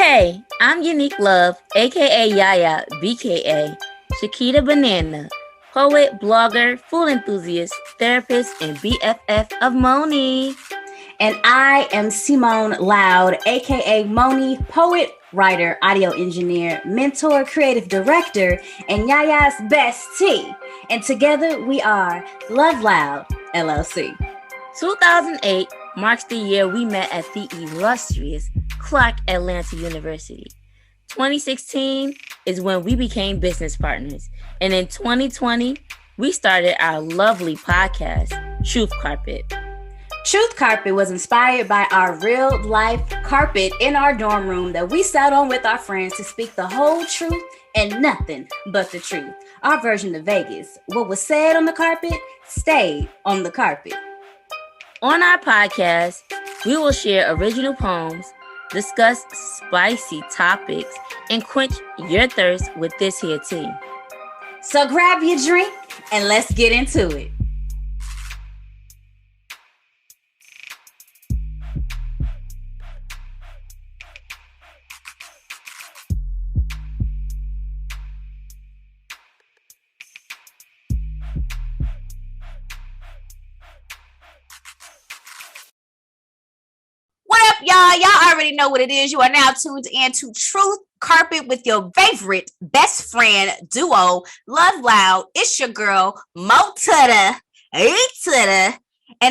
Hey, I'm Unique Love, aka Yaya, BKA, Shakita Banana, poet, blogger, food enthusiast, therapist, and BFF of Monie. And I am Simone Loud, aka Monie, poet, writer, audio engineer, mentor, creative director, and Yaya's bestie. And together we are Love Loud LLC. 2008 marks the year we met at the illustrious Clark Atlanta University. 2016 is when we became business partners. And in 2020, we started our lovely podcast, Truth Carpet. Truth Carpet was inspired by our real life carpet in our dorm room that we sat on with our friends to speak the whole truth and nothing but the truth. Our version of Vegas. What was said on the carpet stayed on the carpet. On our podcast, we will share original poems, discuss spicy topics, and quench your thirst with this here tea. So grab your drink and let's get into it. Y'all already know what it is. You are now tuned in to Truth Carpet with your favorite best friend duo, Love Loud. It's your girl, Mo Tuda, and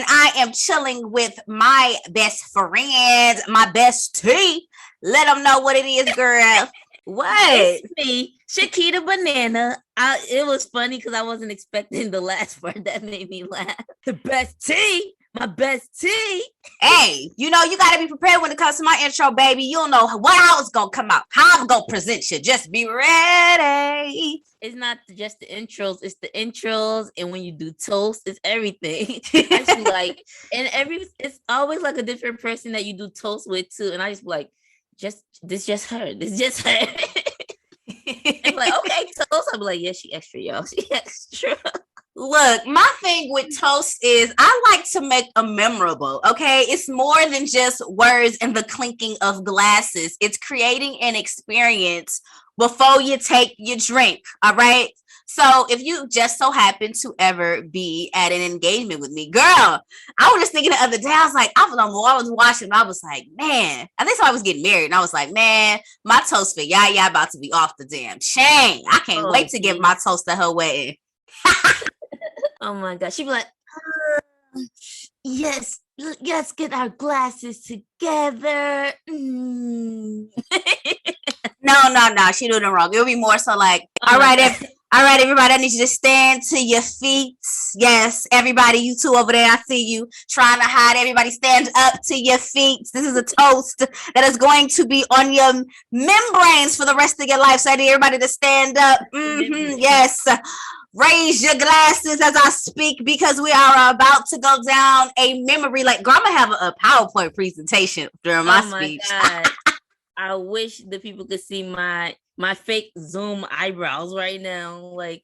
I am chilling with my best friend, my bestie. Let them know what it is, girl. What? It's me, Shakita Banana. It was funny because I wasn't expecting the last part. That made me laugh. The best tea. My best tea. Hey, you know, you got to be prepared when it comes to my intro, baby. You don't know how it's going to come out, how I'm going to present you. Just be ready. It's not just the intros, it's the intros. And when you do toast, it's everything. Actually, like, and it's always like a different person that you do toast with too. And I just be like, this just her. I'm like, okay, toast. I'm like, yeah, she extra, y'all. She extra. Look, my thing with toast is I like to make a memorable, okay? It's more than just words and the clinking of glasses. It's creating an experience before you take your drink, all right? So if you just so happen to ever be at an engagement with me, girl, I was just thinking the other day, I was like, I was watching, I was like, man, I think somebody was getting married, and I was like, man, my toast for Yaya about to be off the damn chain. I can't wait to give my toast to her wedding. Oh my God. She'd be like, yes, let's get our glasses together. No. She doing it wrong. It'll be more so like, all right, everybody, I need you to stand to your feet. Yes, everybody, you two over there, I see you trying to hide. Everybody stand up to your feet. This is a toast that is going to be on your membranes for the rest of your life. So I need everybody to stand up. Yes. Raise your glasses as I speak because we are about to go down a memory lane. Girl, I'm gonna have a PowerPoint presentation during my speech. God. I wish the people could see my fake Zoom eyebrows right now. Like,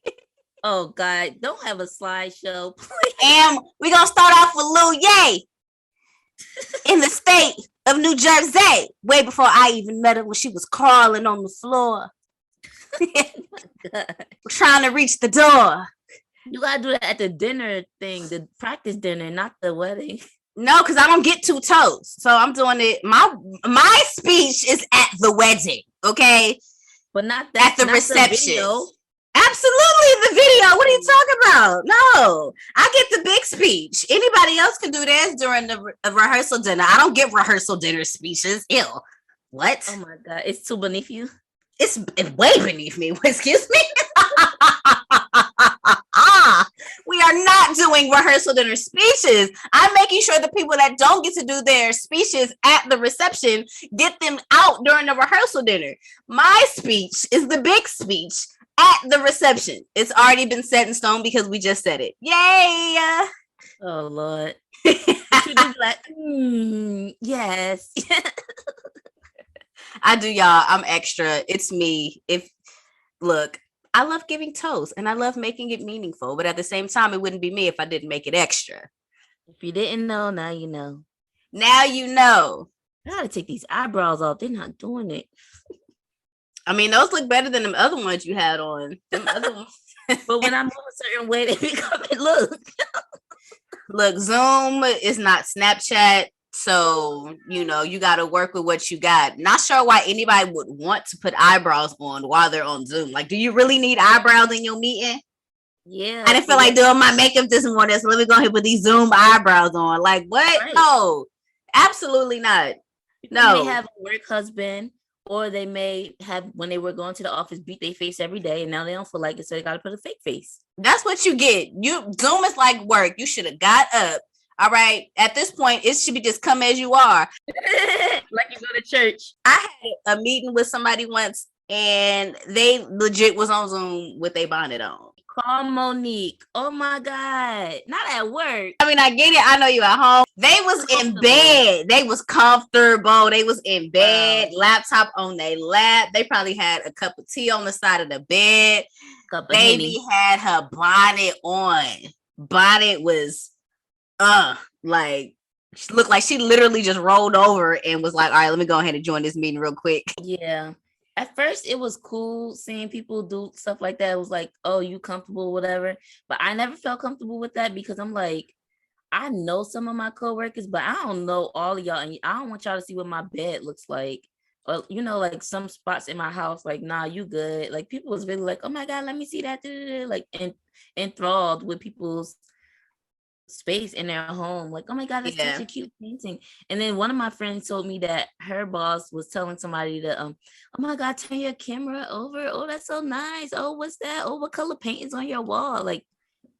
oh God, don't have a slideshow, please. And we're gonna start off with Lil Ye in the state of New Jersey, way before I even met her when she was crawling on the floor. Trying to reach the door. You gotta do that at the dinner thing, the practice dinner, not the wedding. No, because I don't get two toes. So I'm doing it. My speech is at the wedding, okay? But not that at the reception. Absolutely, the video. What are you talking about? No, I get the big speech. Anybody else can do theirs during the rehearsal dinner. I don't get rehearsal dinner speeches. Ew. What? Oh my God, it's too beneath you. It's way beneath me. Excuse me. We are not doing rehearsal dinner speeches. I'm making sure the people that don't get to do their speeches at the reception get them out during the rehearsal dinner. My speech is the big speech at the reception. It's already been set in stone because we just said it. Yay! Oh Lord. You just like, yes. I do, y'all. I'm extra. It's me. Look, I love giving toast and I love making it meaningful, but at the same time, it wouldn't be me if I didn't make it extra. If you didn't know, now you know. Now you know. I gotta take these eyebrows off. They're not doing it. I mean, those look better than them other ones you had on. Them other ones. But when I move a certain way, they become it look. Look, Zoom is not Snapchat. So, you know, you got to work with what you got. Not sure why anybody would want to put eyebrows on while they're on Zoom. Like, do you really need eyebrows in your meeting? Yeah. I didn't feel like doing my makeup this morning, so let me go ahead and put these Zoom eyebrows on. Like, what? Right. No, absolutely not. No. They may have a work husband, or they may have, when they were going to the office, beat their face every day, and now they don't feel like it, so they got to put a fake face. That's what you get. Zoom is like work. You should have got up. All right. At this point, it should be just come as you are. Like you go to church. I had a meeting with somebody once, and they legit was on Zoom with a bonnet on. Call Monique. Oh my God. Not at work. I mean, I get it. I know you at home. They was in bed. They was comfortable. They was in bed, laptop on their lap. They probably had a cup of tea on the side of the bed. Baby had her bonnet on. Bonnet was like, she looked like she literally just rolled over and was like, all right, let me go ahead and join this meeting real quick. Yeah. At first, it was cool seeing people do stuff like that. It was like, oh, you comfortable, whatever. But I never felt comfortable with that because I'm like, I know some of my coworkers, but I don't know all of y'all. And I don't want y'all to see what my bed looks like. Or, you know, like some spots in my house, like, nah, you good. Like people was really like, oh my God, let me see that. Like enthralled with people's space in their home. Like, oh my God, that's such a cute painting. And then one of my friends told me that her boss was telling somebody to, oh my God, turn your camera over. Oh, that's so nice. Oh, what's that? Oh, what color paint is on your wall? Like,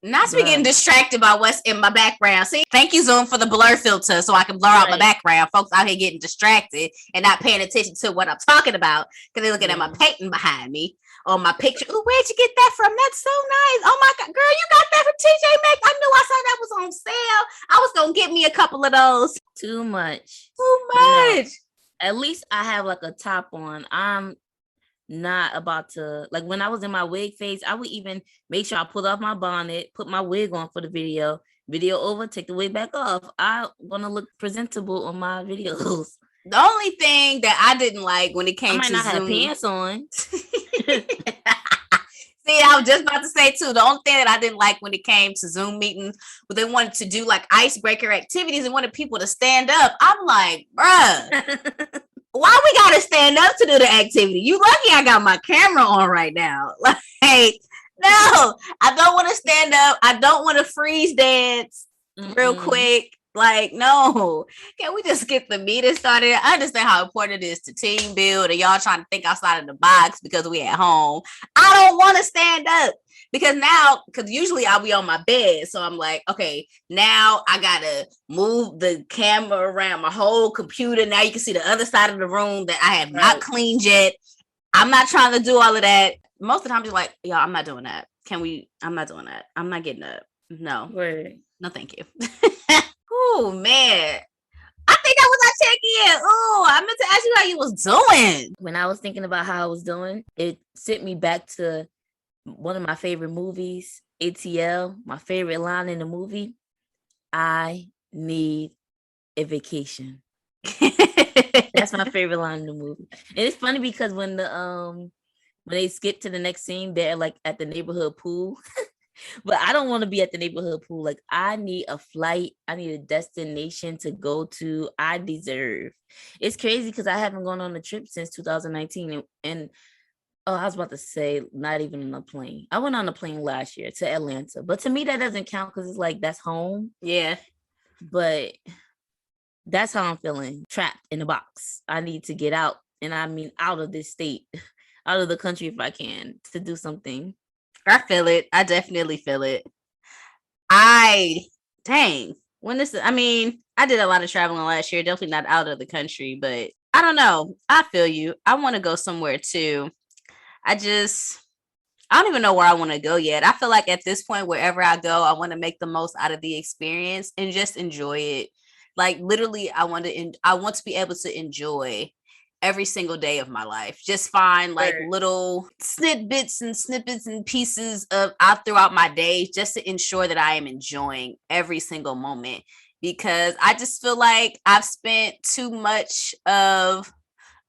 not me getting distracted by what's in my background. See, thank you, Zoom, for the blur filter so I can blur out my background. Folks out here getting distracted and not paying attention to what I'm talking about because they're looking at my painting behind me or my picture. Oh, where'd you get that from? That's so nice. Oh my God, girl, you got that from TJ Maxx. I knew I saw that was on sale. I was gonna get me a couple of those. Too much. At least I have like a top on. I'm not about to, like when I was in my wig phase, I would even make sure I pull off my bonnet, put my wig on for the video over, take the wig back off. I want to look presentable on my videos. The only thing that I didn't like when it came to Zoom, have pants on. See, I was just about to say too, the only thing that I didn't like when it came to Zoom meetings, but they wanted to do like icebreaker activities and wanted people to stand up. I'm like, bruh. Why we gotta stand up to do the activity? You lucky I got my camera on right now. Like, no, I don't want to stand up. I don't want to freeze dance real quick. Like, no. Can we just get the meeting started? I understand how important it is to team build and y'all trying to think outside of the box because we at home. I don't want to stand up. Because usually I'll be on my bed. So I'm like, okay, now I got to move the camera around my whole computer. Now you can see the other side of the room that I have not cleaned yet. I'm not trying to do all of that. Most of the time, you're like, yo, I'm not doing that. I'm not doing that. I'm not getting up. No. No, thank you. Oh, man. I think that was our check-in. Oh, I meant to ask you how you was doing. When I was thinking about how I was doing, it sent me back to one of my favorite movies, ATL. My favorite line in the movie, I need a vacation. That's my favorite line in the movie. And it's funny because when they skip to the next scene, they're like at the neighborhood pool. But I don't want to be at the neighborhood pool. Like, I need a flight. I need a destination to go to. I deserve. It's crazy because I haven't gone on a trip since 2019. And I was about to say, not even on a plane. I went on a plane last year to Atlanta. But to me, that doesn't count because it's like, that's home. Yeah. But that's how I'm feeling. Trapped in a box. I need to get out. And I mean, out of this state, out of the country if I can, to do something. I feel it. I definitely feel it. I did a lot of traveling last year, definitely not out of the country, but I don't know. I feel you. I want to go somewhere too. I don't even know where I want to go yet. I feel like at this point, wherever I go, I want to make the most out of the experience and just enjoy it. Like literally, I want to be able to enjoy every single day of my life. Just find like little snippets and pieces of out throughout my days just to ensure that I am enjoying every single moment. because I just feel like I've spent too much of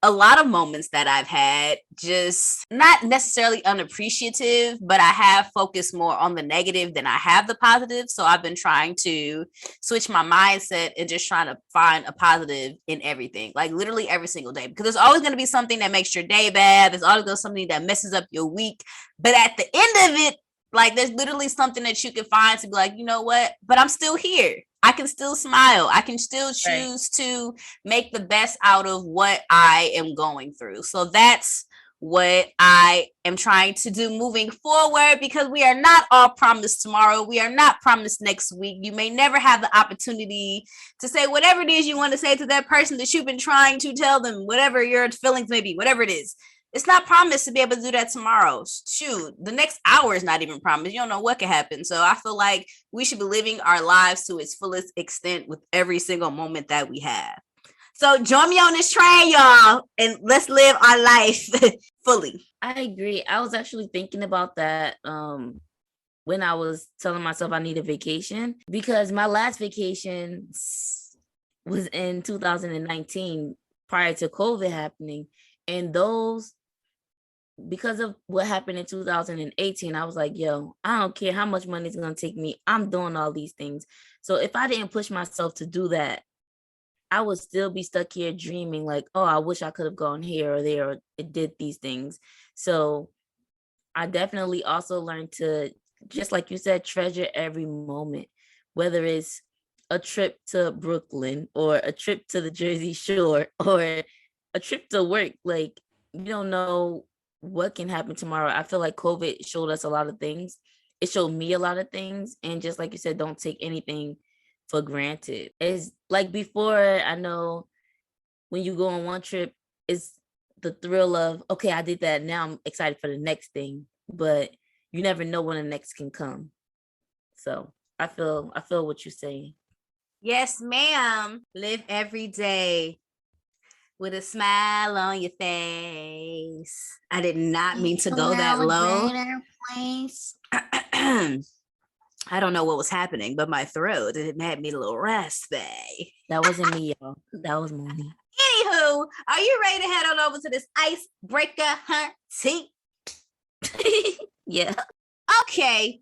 a lot of moments that I've had just not necessarily unappreciative, but I have focused more on the negative than I have the positive. So I've been trying to switch my mindset and just trying to find a positive in everything, like literally every single day, because there's always going to be something that makes your day bad. There's always going to be something that messes up your week. But at the end of it, like there's literally something that you can find to be like, you know what, but I'm still here. I can still smile. I can still choose to make the best out of what I am going through. So that's what I am trying to do moving forward, because we are not all promised tomorrow. We are not promised next week. You may never have the opportunity to say whatever it is you want to say to that person that you've been trying to tell them, whatever your feelings may be, whatever it is. It's not promised to be able to do that tomorrow. Shoot, the next hour is not even promised. You don't know what can happen. So I feel like we should be living our lives to its fullest extent with every single moment that we have. So join me on this train, y'all, and let's live our life fully. I agree. I was actually thinking about that when I was telling myself I need a vacation, because my last vacation was in 2019 prior to COVID happening. And because of what happened in 2018, I was like, yo, I don't care how much money it's going to take me. I'm doing all these things. So if I didn't push myself to do that, I would still be stuck here dreaming like, oh, I wish I could have gone here or there or it did these things. So I definitely also learned to, just like you said, treasure every moment, whether it's a trip to Brooklyn or a trip to the Jersey Shore or a trip to work. Like, you don't know what can happen tomorrow. I feel like COVID showed us a lot of things. It showed me a lot of things. And just like you said, don't take anything for granted. It's like before, I know when you go on one trip, it's the thrill of, okay, I did that. Now I'm excited for the next thing, but you never know when the next can come. So I feel what you're saying. Yes, ma'am. Live every day with a smile on your face. I did not mean to go that low. I don't know what was happening, but my throat, it had me a little raspy. That wasn't me, y'all. That was Monie. Anywho, are you ready to head on over to this icebreaker hunting? Yeah. Okay.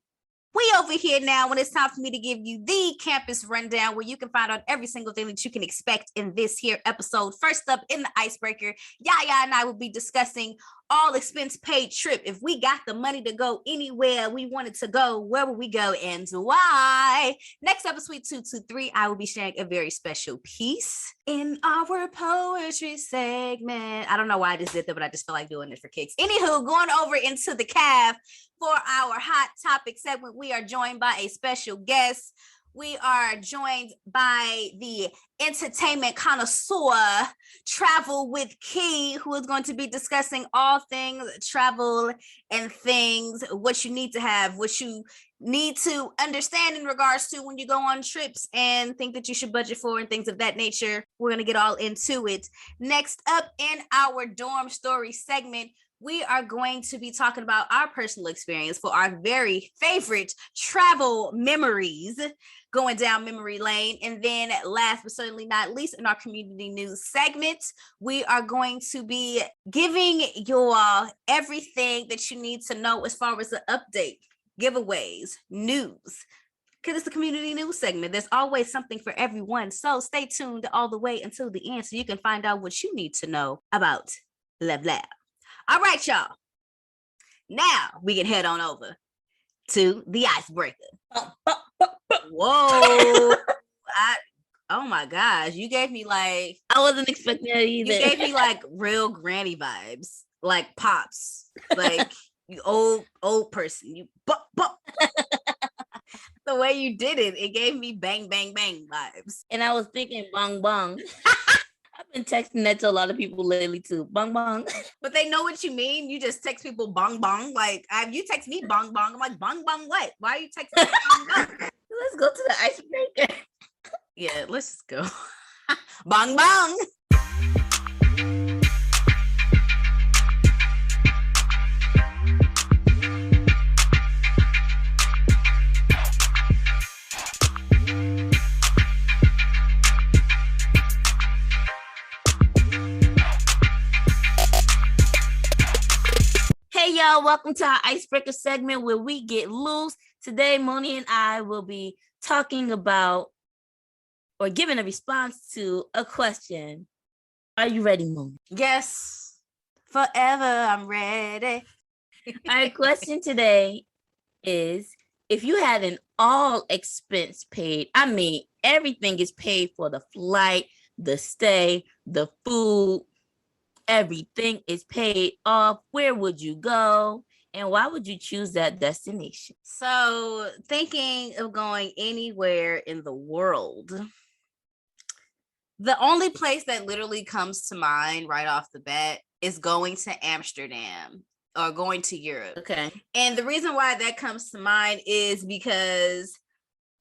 We over here now when it's time for me to give you the campus rundown, where you can find out every single thing that you can expect in this here episode. First up in the icebreaker, Yaya and I will be discussing all expense paid trip. If we got the money to go anywhere we wanted to go, where would we go and why? Next up, Sweet 223, I will be sharing a very special piece in our poetry segment. I don't know why I just did that, but I just feel like doing it for kicks. Anywho, going over into the caf for our hot topic segment, we are joined by a special guest. We are joined by the entertainment connoisseur, Travel with Key, who is going to be discussing all things travel and things, what you need to have, what you need to understand in regards to when you go on trips and think that you should budget for and things of that nature. We're going to get all into it. Next up in our dorm story segment, we are going to be talking about our personal experience for our very favorite travel memories, going down memory lane. And then last but certainly not least, in our community news segment, we are going to be giving you all everything that you need to know as far as the update, giveaways, news, because it's the community news segment. There's always something for everyone. So stay tuned all the way until the end so you can find out what you need to know about Love Lab. All right, y'all. Now we can head on over to the icebreaker. Whoa. Oh my gosh. You gave me like... I wasn't expecting that either. You gave me like real granny vibes. Like pops. Like you old person. You the way you did it, it gave me bang, bang, bang vibes. And I was thinking bong bong. I've been texting that to a lot of people lately too. Bong bong. But they know what you mean. You just text people bong bong. Like you text me bong bong. I'm like, bong bong what? Why are you texting me bong bong? Let's go to the icebreaker. Yeah, let's just go. Bong bong. y'all, welcome to our icebreaker segment where we get loose. Today, Monie and I will be talking about or giving a response to a question. Are you ready, Monie? Yes, forever I'm ready. Our question today is, if you had an all expense paid, I mean, everything is paid for, the flight, the stay, the food, everything is paid off, where would you go? And why would you choose that destination? So, thinking of going anywhere in the world, the only place that literally comes to mind right off the bat is going to Amsterdam or going to Europe. Okay. And the reason why that comes to mind is because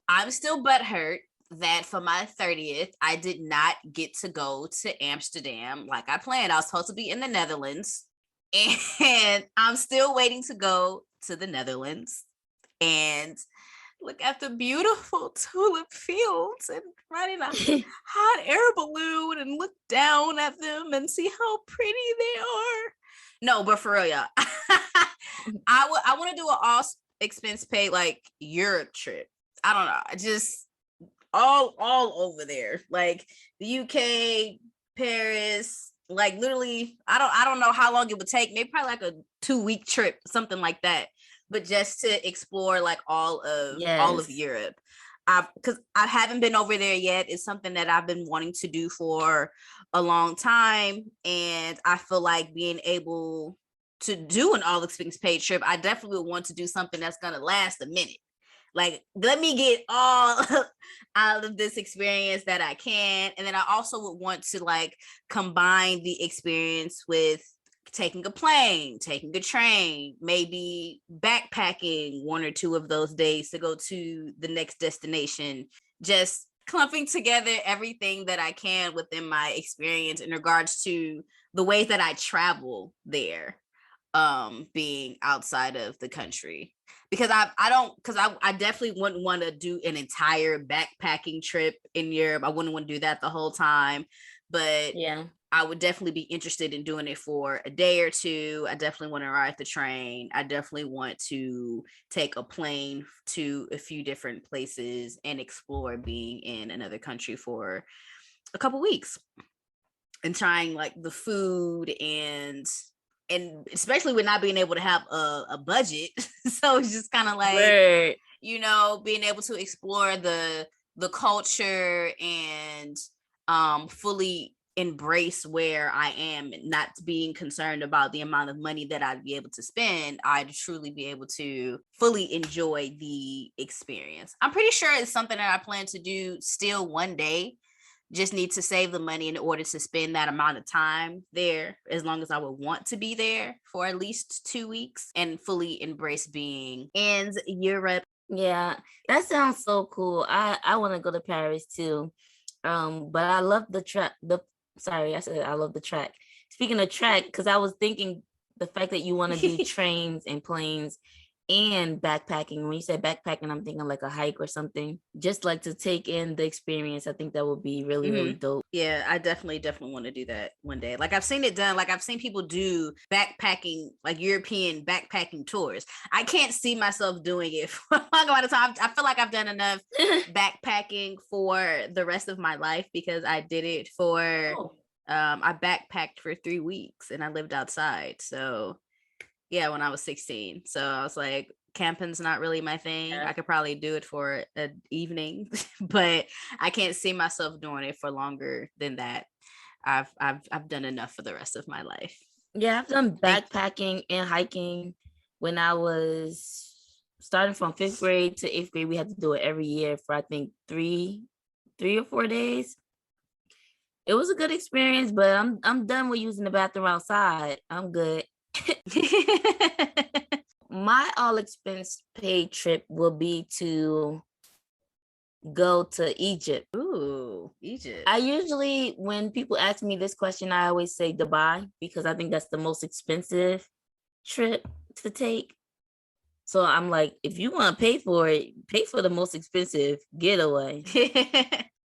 I'm still butthurt that for my 30th, I did not get to go to Amsterdam like I planned. I was supposed to be in the Netherlands, and I'm still waiting to go to the Netherlands and look at the beautiful tulip fields and ride in a hot air balloon and look down at them and see how pretty they are. No, but for real, y'all, I want to do an all expense paid like Europe trip. I don't know. I just all over there, like the UK, Paris, like literally. I don't know how long it would take. Maybe probably like a 2-week trip, something like that. But just to explore like all of Europe. Because I haven't been over there yet. It's something that I've been wanting to do for a long time, and I feel like being able to do an all expense paid trip, I definitely would want to do something that's gonna last a minute. Like, let me get all out of this experience that I can. And then I also would want to like combine the experience with taking a plane, taking a train, maybe backpacking 1 or 2 of those days to go to the next destination, just clumping together everything that I can within my experience in regards to the ways that I travel there, being outside of the country. Because I definitely wouldn't want to do an entire backpacking trip in Europe. I wouldn't want to do that the whole time, but yeah, I would definitely be interested in doing it for a day or two. I definitely want to ride the train. I definitely want to take a plane to a few different places and explore being in another country for a couple weeks and trying like the food and especially with not being able to have a budget. So it's just kind of like, being able to explore the culture and fully embrace where I am, not being concerned about the amount of money that I'd be able to spend. I'd truly be able to fully enjoy the experience. I'm pretty sure it's something that I plan to do still one day. Just need to save the money in order to spend that amount of time there, as long as I would want to be there for at least 2 weeks and fully embrace being in Europe. Yeah, that sounds so cool. I want to go to Paris too. But I love the track. I said I love the track. Speaking of track, because I was thinking the fact that you want to do trains and planes and backpacking. When you said backpacking, I'm thinking like a hike or something. Just like to take in the experience. I think that would be really, really dope. Yeah, I definitely want to do that one day. Like I've seen it done. Like I've seen people do backpacking, like European backpacking tours. I can't see myself doing it for a long amount of time. I feel like I've done enough backpacking for the rest of my life because I did it for, I backpacked for 3 weeks and I lived outside. So yeah, when I was 16. So I was like, camping's not really my thing. I could probably do it for an evening, but I can't see myself doing it for longer than that. I've done enough for the rest of my life. Yeah, I've done backpacking and hiking when I was starting from 5th grade to 8th grade. We had to do it every year for I think 3 or 4 days. It was a good experience, but I'm done with using the bathroom outside. I'm good. My all expense paid trip will be to go to Egypt. Ooh, Egypt. I usually, when people ask me this question, I always say Dubai because I think that's the most expensive trip to take. So I'm like, if you want to pay for it, pay for the most expensive getaway.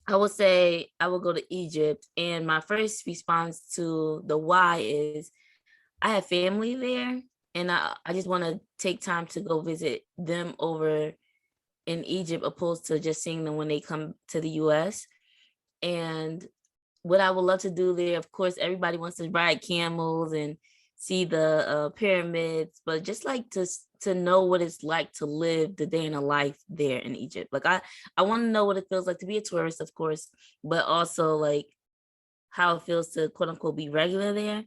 I would say I will go to Egypt. And my first response to the why is I have family there. and I just want to take time to go visit them over in Egypt, opposed to just seeing them when they come to the US. And what I would love to do there, of course, everybody wants to ride camels and see the pyramids, but just like to know what it's like to live the day in a life there in Egypt. Like I want to know what it feels like to be a tourist, of course, but also like how it feels to quote unquote be regular there.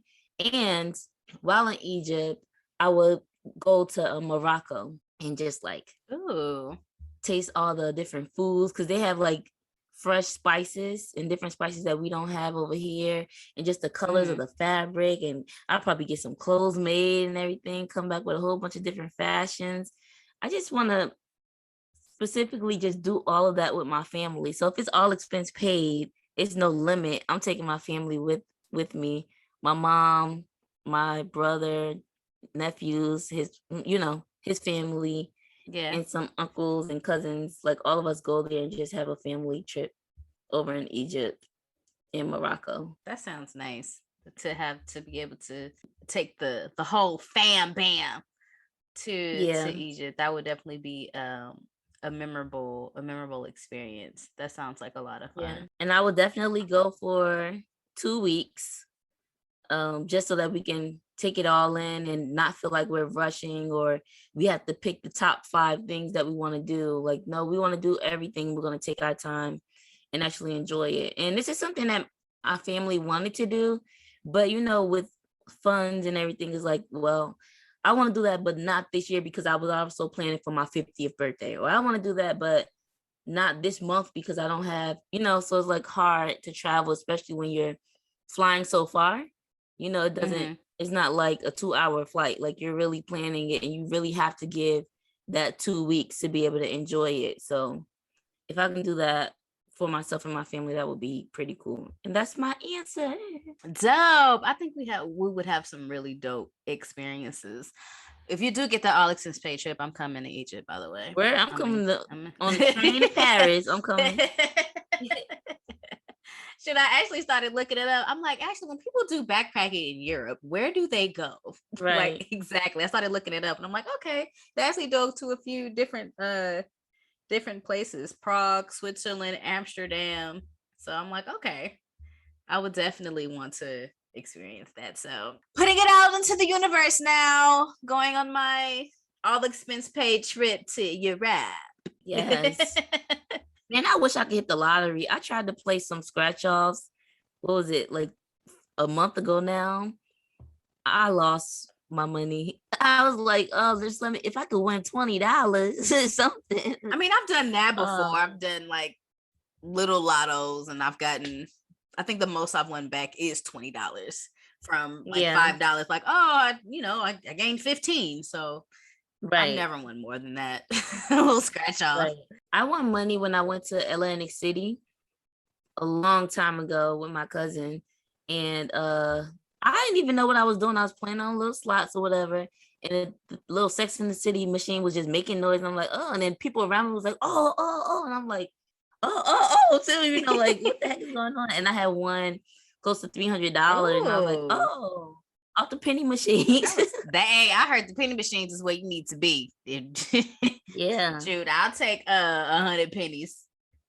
And while in Egypt, I would go to Morocco and just like Ooh. taste all the different foods, because they have like fresh spices and different spices that we don't have over here, and just the colors of the fabric. And I'll probably get some clothes made and everything, come back with a whole bunch of different fashions. I just want to specifically just do all of that with my family. So if it's all expense paid, it's no limit. I'm taking my family with me. My mom, my brother, nephews, his family, Yeah. and some uncles and cousins. Like all of us go there and just have a family trip over in Egypt and Morocco. That sounds nice to be able to take the whole fam bam to Egypt. That would definitely be a memorable experience. That sounds like a lot of fun. Yeah. And I would definitely go for 2 weeks, just so that we can take it all in and not feel like we're rushing or we have to pick the top 5 things that we want to do. Like, no, we want to do everything. We're going to take our time and actually enjoy it. And this is something that our family wanted to do, but with funds and everything is like, well, I want to do that, but not this year because I was also planning for my 50th birthday, or I want to do that, but not this month because I don't have, so it's like hard to travel, especially when you're flying so far. It doesn't, it's not like a 2-hour flight. Like you're really planning it and you really have to give that 2 weeks to be able to enjoy it. So if I can do that for myself and my family, that would be pretty cool. And that's my answer. Dope. I think we would have some really dope experiences. If you do get the all expense paid trip, I'm coming to Egypt, by the way. Where I'm coming on the train to Paris. I'm coming. Should I actually started looking it up? I'm like, actually, when people do backpacking in Europe, where do they go? Right. Like, exactly. I started looking it up and I'm like, okay, they actually go to a few different places: Prague, Switzerland, Amsterdam. So I'm like, okay, I would definitely want to experience that. So putting it out into the universe now, going on my all expense paid trip to Europe. Yes. Man, I wish I could hit the lottery. I tried to play some scratch offs. What was it, like a month ago now? I lost my money. I was like, oh, just let me, if I could win $20 or something. I mean, I've done that before. I've done like little lottos and I've gotten, I think the most I've won back is $20 from like $5. Like, oh, I gained 15. So right. I've never won more than that. We'll scratch off. Right. I won money when I went to Atlantic City a long time ago with my cousin. And I didn't even know what I was doing. I was playing on little slots or whatever. And the little Sex in the City machine was just making noise. And I'm like, oh, and then people around me was like, oh. And I'm like, oh. So, like, what the heck is going on? And I had won close to $300. And I was like, oh. Off the penny machines. Dang, I heard the penny machines is where you need to be. Yeah. Shoot, I'll take 100 pennies.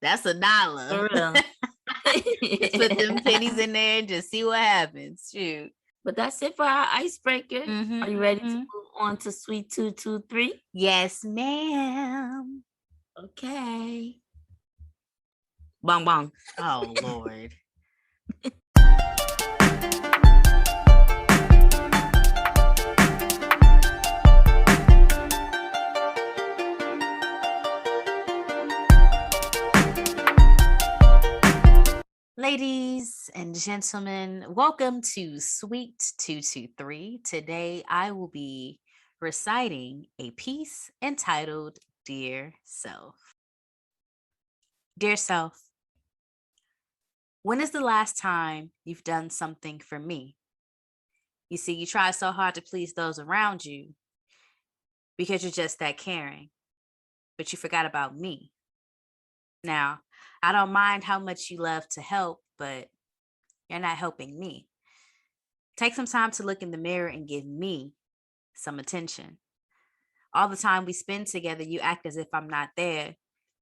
That's $1. For real. Just put them pennies in there and just see what happens. Shoot. But that's it for our icebreaker. Are you ready to move on to Sweet 223? Yes, ma'am. Okay. Bong bong. Oh, Lord. Ladies and gentlemen, welcome to Sweet 223. Today I will be reciting a piece entitled Dear Self. Dear Self, when is the last time you've done something for me? You see, you try so hard to please those around you because you're just that caring, but you forgot about me. Now, I don't mind how much you love to help, but you're not helping me. Take some time to look in the mirror and give me some attention. All the time we spend together, you act as if I'm not there.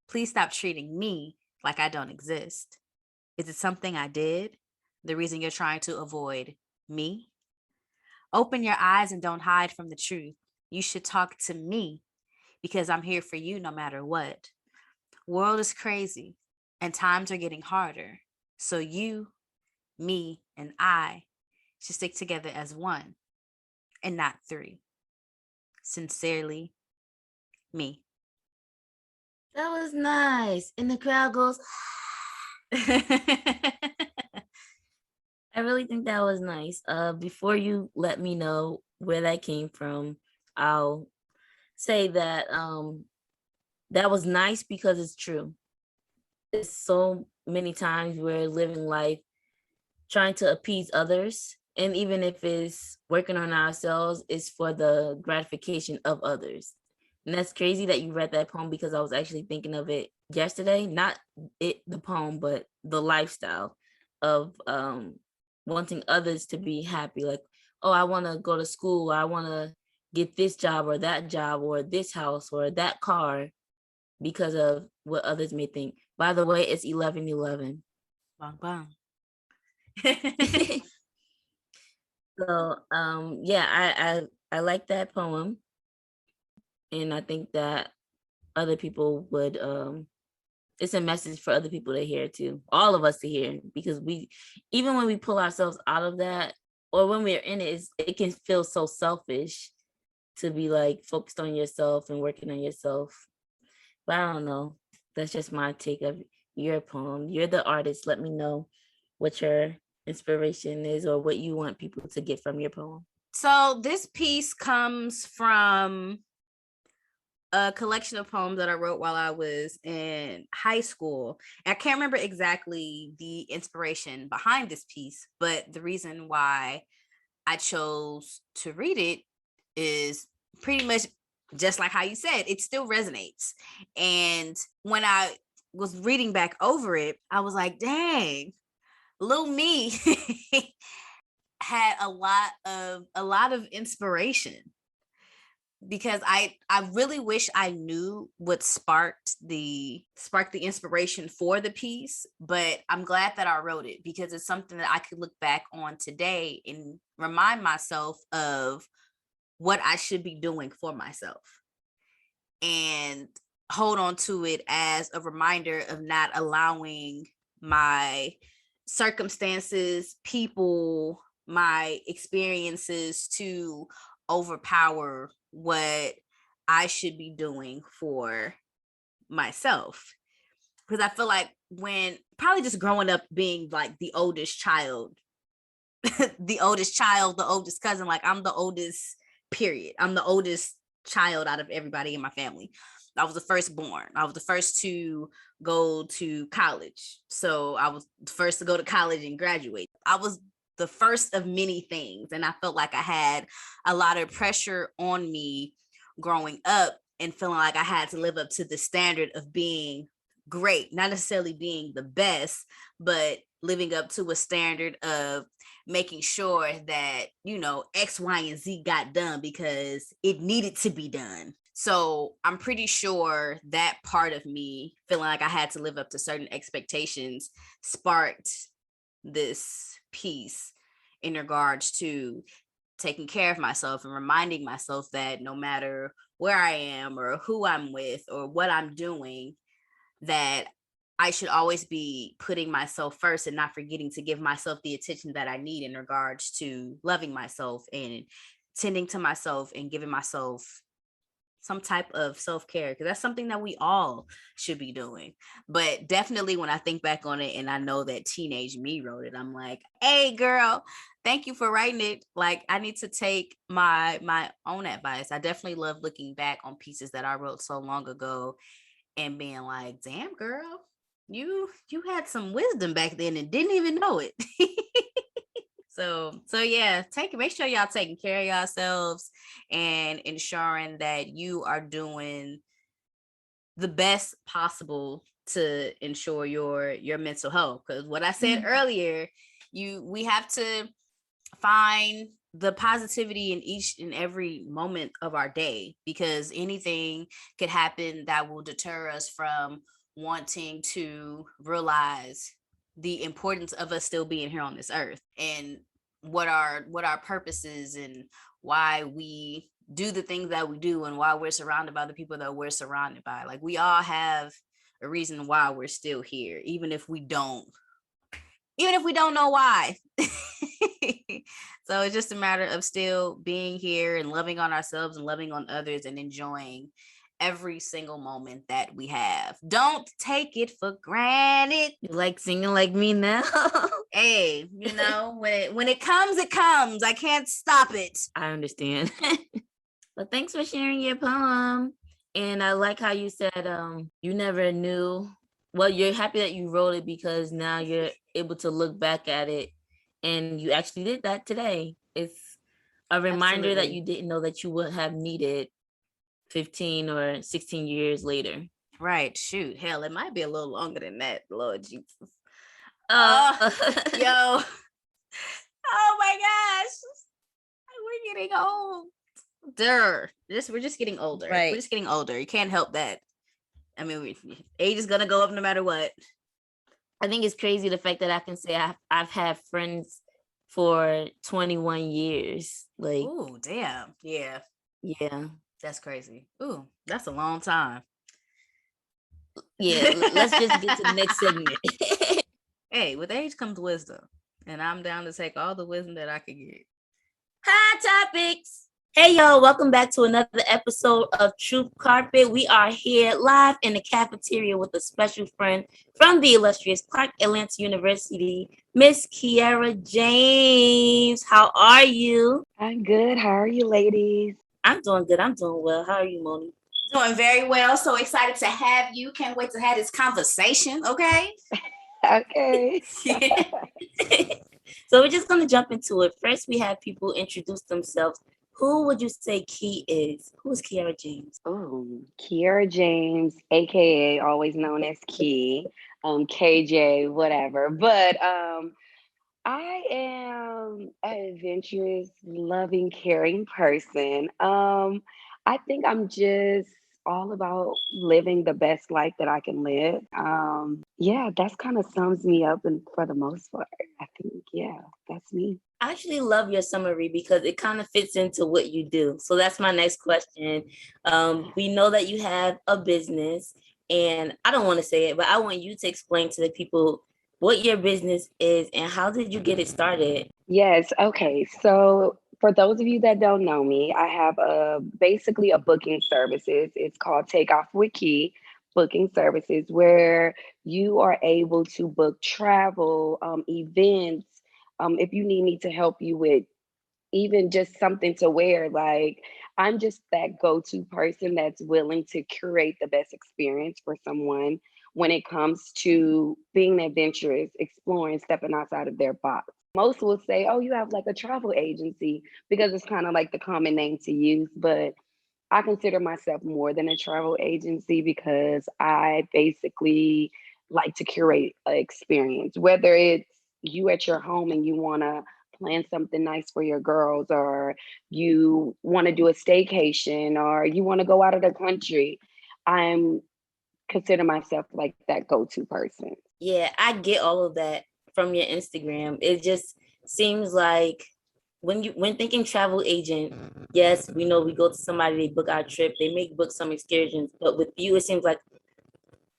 Please stop treating me like I don't exist. Is it something I did? The reason you're trying to avoid me? Open your eyes and don't hide from the truth. You should talk to me because I'm here for you no matter what. World is crazy and times are getting harder. So you, me, and I should stick together as one and not three. Sincerely, me. That was nice. And the crowd goes, I really think that was nice. Before you let me know where that came from, I'll say that that was nice because it's true. It's so many times we're living life trying to appease others. And even if it's working on ourselves, it's for the gratification of others. And that's crazy that you read that poem because I was actually thinking of it yesterday. Not the poem, but the lifestyle of wanting others to be happy. Like, oh, I want to go to school. I want to get this job or this house or that car because of what others may think. By the way, it's 11:11. Bang, bang. So yeah, I like that poem. And I think that other people would it's a message for other people to hear too, all of us to hear, because we, even when we pull ourselves out of that or when we're in it, it can feel so selfish to be like focused on yourself and working on yourself. But I don't know, that's just my take of your poem. You're the artist. Let me know what your inspiration is or what you want people to get from your poem. So this piece comes from a collection of poems that I wrote while I was in high school. And I can't remember exactly the inspiration behind this piece, but the reason why I chose to read it is pretty much just like how you said, it still resonates. And when I was reading back over it, I was like, dang, little me had a lot of inspiration, because I really wish I knew what sparked the inspiration for the piece, but I'm glad that I wrote it because it's something that I could look back on today and remind myself of what I should be doing for myself and hold on to it as a reminder of not allowing my circumstances, people, my experiences to overpower what I should be doing for myself. Because I feel like when probably just growing up being like the oldest child, the oldest cousin, like I'm the oldest, period. I'm the oldest child out of everybody in my family. I was the firstborn. I was the first to go to college. So I was the first to go to college and graduate. I was the first of many things. And I felt like I had a lot of pressure on me growing up and feeling like I had to live up to the standard of being great, not necessarily being the best, but living up to a standard of making sure that, you know, X, Y, and Z got done because it needed to be done. So I'm pretty sure that part of me feeling like I had to live up to certain expectations sparked this piece in regards to taking care of myself and reminding myself that no matter where I am or who I'm with or what I'm doing, that I should always be putting myself first and not forgetting to give myself the attention that I need in regards to loving myself and tending to myself and giving myself some type of self-care, because that's something that we all should be doing. But definitely when I think back on it and I know that teenage me wrote it, I'm like, hey girl, thank you for writing it. Like I need to take my own advice. I definitely love looking back on pieces that I wrote so long ago and being like, damn girl, you had some wisdom back then and didn't even know it. So yeah, make sure y'all taking care of yourselves and ensuring that you are doing the best possible to ensure your mental health. Because what I said earlier, we have to find the positivity in each and every moment of our day, because anything could happen that will deter us from wanting to realize the importance of us still being here on this earth, and what our purpose is, and why we do the things that we do, and why we're surrounded by the people that we're surrounded by. Like, we all have a reason why we're still here, even if we don't know why. So it's just a matter of still being here and loving on ourselves and loving on others and enjoying every single moment that we have. Don't take it for granted. You like singing like me now? Hey, when it comes, it comes. I can't stop it. I understand. But thanks for sharing your poem. And I like how you said you never knew. Well, you're happy that you wrote it because now you're able to look back at it, and you actually did that today. It's a reminder that Absolutely. you didn't know that you would have needed 15 or 16 years later. Right. Shoot. Hell, it might be a little longer than that. Lord Jesus. Uh, Yo. Oh my gosh. We're getting old. We're just getting older. Right. We're just getting older. You can't help that. I mean, age is gonna go up no matter what. I think it's crazy the fact that I can say I've had friends for 21 years. Like, Ooh, damn. Yeah, yeah. that's crazy. Ooh, that's a long time. Yeah, let's just get to the next segment. Hey, with age comes wisdom, and I'm down to take all the wisdom that I could get. Hot topics. Hey y'all, welcome back to another episode of Truth Carpet. We are here live in the cafeteria with a special friend from the illustrious Clark Atlanta University, Miss Kieara James. How are you? I'm good. How are you, ladies? I'm doing good. I'm doing well. How are you, Monie? Doing very well. So excited to have you. Can't wait to have this conversation. Okay. Okay. So we're just gonna jump into it. First, we have people introduce themselves. Who would you say Key is? Who is Kieara James? Oh, Kieara James, aka always known as Key, KJ, whatever. But I am an adventurous, loving, caring person. I think I'm just all about living the best life that I can live. Yeah, that's kind of sums me up, and for the most part, I think, yeah, that's me. I actually love your summary because it kind of fits into what you do. So that's my next question. We know that you have a business, and I don't want to say it, but I want you to explain to the people what your business is and how did you get it started? Yes. Okay. So for those of you that don't know me, I have basically a booking services. It's called Take Off with Key Booking Services, where you are able to book travel, events. If you need me to help you with even just something to wear, like I'm just that go-to person that's willing to curate the best experience for someone when it comes to being adventurous, exploring, stepping outside of their box. Most will say, oh, you have like a travel agency, because it's kind of like the common name to use. But I consider myself more than a travel agency because I basically like to curate an experience, whether it's you at your home and you want to plan something nice for your girls, or you want to do a staycation, or you want to go out of the country. I'm consider myself like that go-to person. Yeah, I get all of that from your Instagram. It just seems like when thinking travel agent, yes, we know we go to somebody, they book our trip, they make book some excursions, but with you, it seems like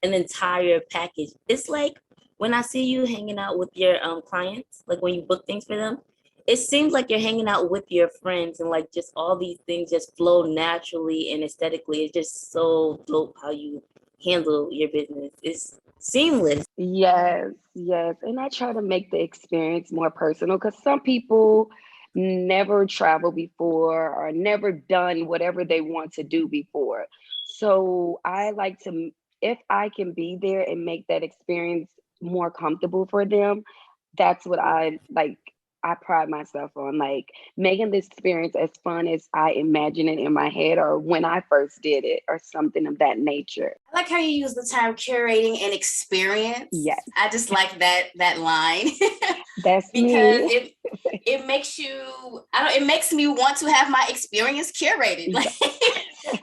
an entire package. It's like when I see you hanging out with your clients, like when you book things for them, it seems like you're hanging out with your friends and like just all these things just flow naturally and aesthetically. It's just so dope how you handle your business. It's seamless. Yes, yes. And I try to make the experience more personal because some people never traveled before or never done whatever they want to do before. So I like to, if I can be there and make that experience more comfortable for them, that's what I like. I pride myself on like making the experience as fun as I imagine it in my head or when I first did it or something of that nature. I like how you use the term curating an experience. Yes. I just like that line That's because me. it makes you, it makes me want to have my experience curated.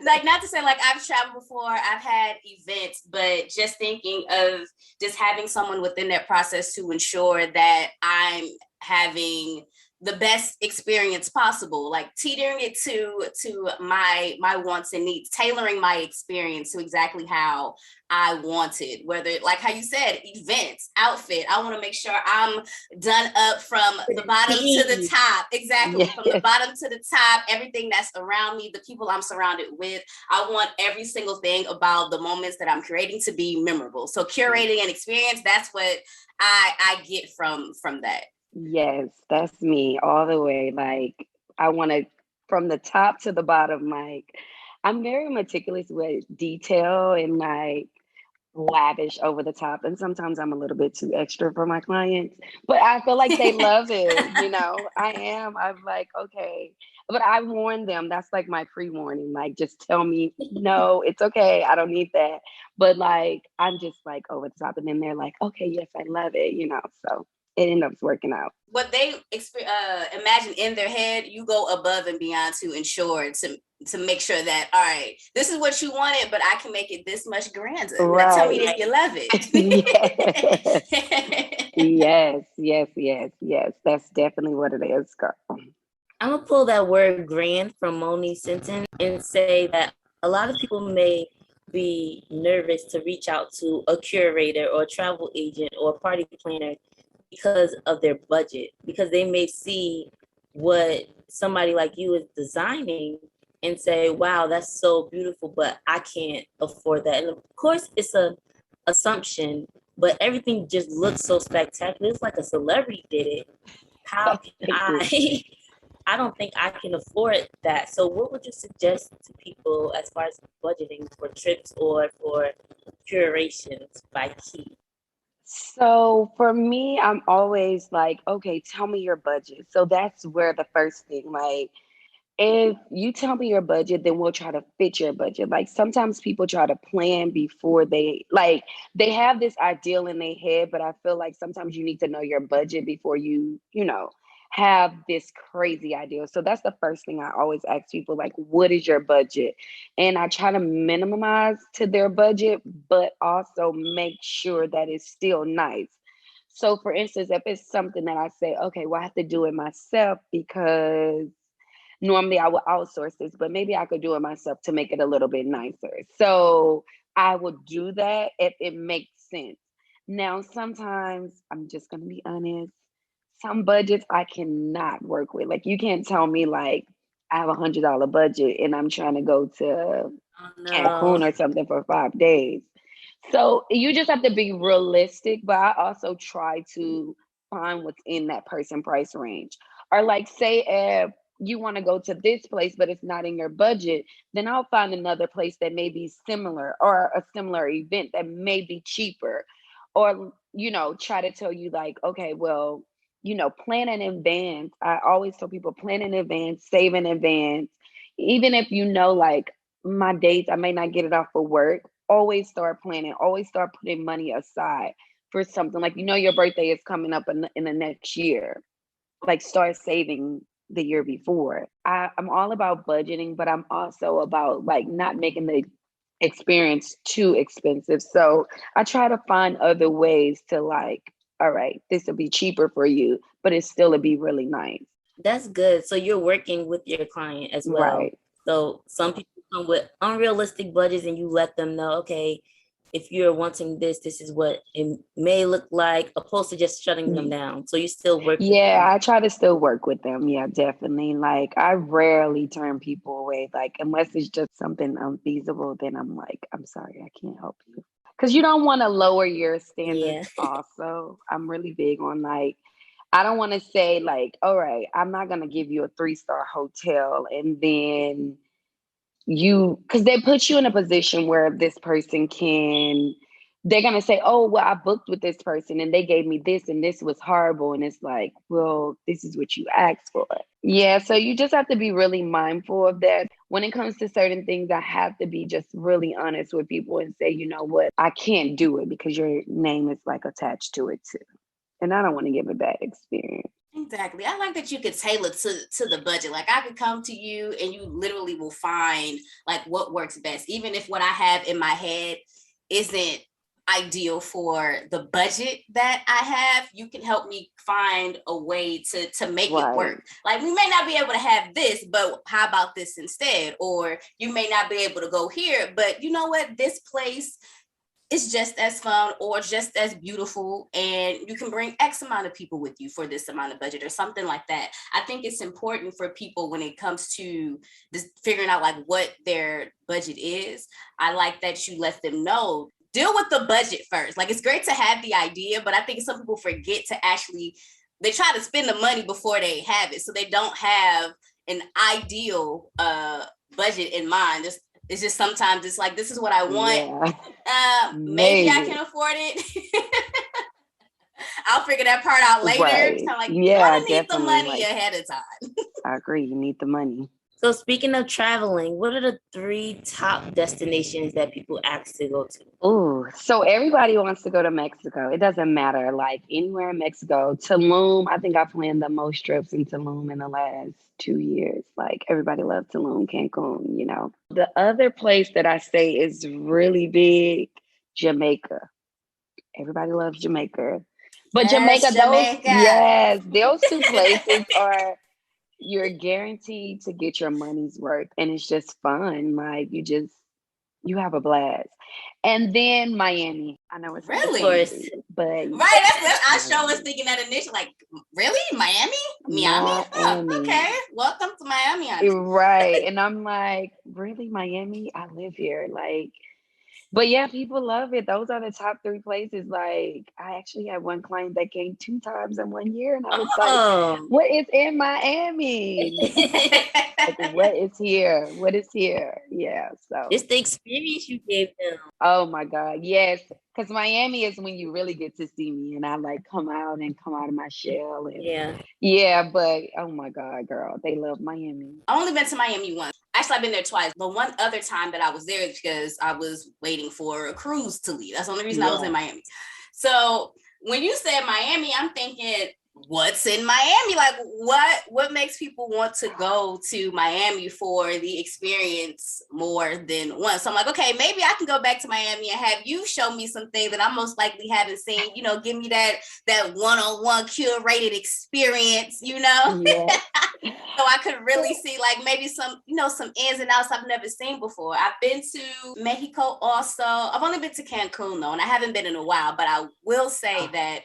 Like not to say like I've traveled before, I've had events, but just thinking of just having someone within that process to ensure that I'm having the best experience possible, like teetering it to my wants and needs, tailoring my experience to exactly how I wanted. Whether like how you said, events, outfit, I want to make sure I'm done up from the bottom to the top. Exactly, Yes. from the bottom to the top, everything that's around me, the people I'm surrounded with. I want every single thing about the moments that I'm creating to be memorable. So curating an experience, that's what I get from that. Yes, that's me all the way. Like I want to from the top to the bottom. Like I'm very meticulous with detail and like lavish over the top. And sometimes I'm a little bit too extra for my clients, but I feel like they love it. You know, I am. I'm like, okay. But I warn them. That's like my pre-warning. Like, just tell me, no, it's okay. I don't need that. But like, I'm just like over the top. And then they're like, okay, yes, I love it. You know, so it ends up working out. What they imagine in their head, you go above and beyond to ensure to make sure that, all right, this is what you wanted, but I can make it this much grander. Now tell me Right. if you love Yes. it. Yes, yes, yes, yes. That's definitely what it is, girl. I'm gonna pull that word grand from Monie's sentence and say that a lot of people may be nervous to reach out to a curator or a travel agent or a party planner because of their budget, because they may see what somebody like you is designing and say, wow, that's so beautiful, but I can't afford that. And of course, it's a assumption, but everything just looks so spectacular. It's like a celebrity did it. How can Thank you. I? I don't think I can afford that. So, what would you suggest to people as far as budgeting for trips or for curations by Key? So for me, I'm always like, okay, tell me your budget. So that's where the first thing, like, if you tell me your budget, then we'll try to fit your budget. Like sometimes people try to plan before they have this ideal in their head, but I feel like sometimes you need to know your budget before you have this crazy ideal. So that's the first thing I always ask people, like, what is your budget? And I try to minimize to their budget, but also make sure that it's still nice. So for instance, if it's something that I say, okay, well, I have to do it myself because normally I would outsource this, but maybe I could do it myself to make it a little bit nicer. So I would do that if it makes sense. Now, sometimes I'm just going to be honest, some budgets I cannot work with. Like, you can't tell me, like, I have $100 budget and I'm trying to go to Oh no. Cancun or something for 5 days. So you just have to be realistic, but I also try to find what's in that person price range. Or like say if you want to go to this place but it's not in your budget, then I'll find another place that may be similar or a similar event that may be cheaper. Or try to tell you like, okay, well, plan in advance. I always tell people plan in advance, save in advance. Even if like my dates, I may not get it off for work, always start planning, always start putting money aside for something like your birthday is coming up in the next year. Like start saving the year before. I'm all about budgeting, but I'm also about like not making the experience too expensive. So I try to find other ways to like, all right, this will be cheaper for you, but it still will be really nice. That's good. So you're working with your client as well. Right. So some people come with unrealistic budgets and you let them know, okay, if you're wanting this, this is what it may look like, opposed to just shutting them down. So you still work with Yeah, them. I try to still work with them. Yeah, definitely. Like I rarely turn people away. Like unless it's just something unfeasible, then I'm like, I'm sorry, I can't help you. Because you don't want to lower your standards Yeah. also. I'm really big on like, I don't want to say like, all right, I'm not gonna give you a 3-star hotel and then because they put you in a position where this person can they're going to say, oh, well, I booked with this person and they gave me this and this was horrible. And it's like, well, this is what you asked for. Yeah. So you just have to be really mindful of that. When it comes to certain things, I have to be just really honest with people and say, you know what, I can't do it because your name is like attached to it too. And I don't want to give a bad experience. Exactly. I like that you could tailor to the budget. Like I could come to you and you literally will find like what works best. Even if what I have in my head isn't ideal for the budget that I have, you can help me find a way to make it work. Like we may not be able to have this, but how about this instead? Or you may not be able to go here, but you know what? This place is just as fun or just as beautiful, and you can bring X amount of people with you for this amount of budget or something like that. I think it's important for people when it comes to this, figuring out like what their budget is. I like that you let them know, deal with the budget first. Like it's great to have the idea, but I think some people forget to actually, they try to spend the money before they have it. So they don't have an ideal budget in mind. It's just sometimes it's like, this is what I want. Yeah. Maybe I can afford it. I'll figure that part out later. Right. Kind of like, yeah, you need the money ahead of time. I agree. You need the money. So speaking of traveling, what are the 3 top destinations that people ask to go to? Oh, so everybody wants to go to Mexico. It doesn't matter, like anywhere in Mexico. Tulum, I think I planned the most trips in Tulum in the last 2 years. Like everybody loves Tulum, Cancun, you know. The other place that I say is really big, Jamaica. Everybody loves Jamaica. But yes, Jamaica, those 2 places are, you're guaranteed to get your money's worth, and it's just fun. Like you have a blast. And then Miami. I know it's really, but right. I sure was thinking that initially. Like, really, Miami? Oh, okay, welcome to Miami. Right, and I'm like, really, Miami? I live here, like. But yeah, people love it. Those are the top 3 places. Like, I actually had one client that came 2 times in 1 year, and I was like, what is in Miami? Like, what is here? What is here? Yeah, so. It's the experience you gave them. Oh my God, yes. Because Miami is when you really get to see me, and I like come out of my shell. And, yeah, but oh my God, girl, they love Miami. I've only been to Miami once. Actually, I've been there twice, but one other time that I was there is because I was waiting for a cruise to leave. That's the only reason I was in Miami. So when you said Miami, I'm thinking, what's in Miami? Like what makes people want to go to Miami for the experience more than once? So I'm like, okay, maybe I can go back to Miami and have you show me some things that I most likely haven't seen, you know, give me that one-on-one curated experience, you know. Yeah. So I could really see like maybe some, you know, some ins and outs I've never seen before. I've been to Mexico also. I've only been to Cancun though, and I haven't been in a while, but I will say that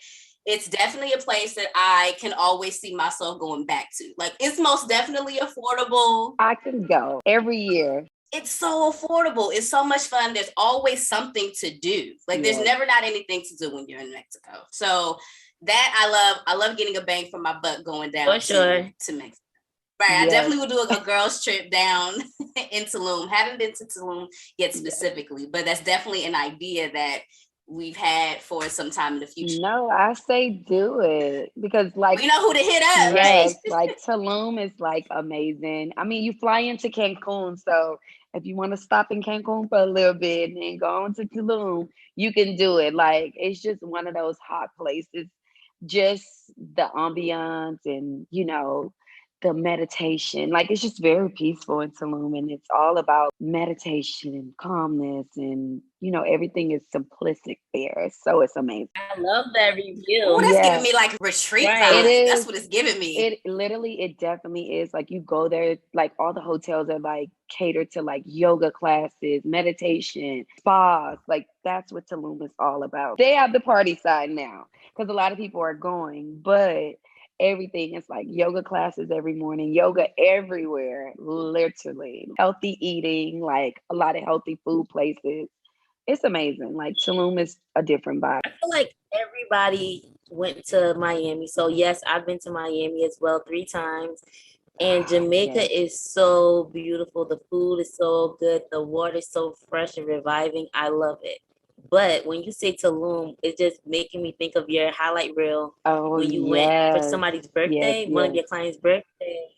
it's definitely a place that I can always see myself going back to. Like, it's most definitely affordable. I can go every year. It's so affordable. It's so much fun. There's always something to do. Like, there's never not anything to do when you're in Mexico. So that I love getting a bang for my buck going down to Mexico. Right. I definitely would do a girls trip down in Tulum. Haven't been to Tulum yet specifically, but that's definitely an idea that we've had for some time in the future. No, I say do it because like we know who to hit up, yes, right? Like Tulum is like amazing. I mean, you fly into Cancun, so if you want to stop in Cancun for a little bit and then go on to Tulum, you can do it. Like it's just one of those hot places. Just the ambiance and you know the meditation. Like it's just very peaceful in Tulum, and it's all about meditation and calmness, and you know everything is simplistic there. So it's amazing. I love that review. Oh, that's giving me like retreat vibes. It is. That's what it's giving me. It definitely is. Like you go there, like all the hotels are like catered to like yoga classes, meditation, spas. Like that's what Tulum is all about. They have the party side now because a lot of people are going, but everything is like yoga classes every morning, yoga everywhere, literally. Healthy eating, like a lot of healthy food places. It's amazing. Like Tulum is a different vibe. I feel like everybody went to Miami. So yes, I've been to Miami as well 3 times. And Jamaica is so beautiful. The food is so good. The water is so fresh and reviving. I love it. But when you say Tulum, it's just making me think of your highlight reel Oh when you went for yes. somebody's Yes, birthday, one of yes. your clients' birthday,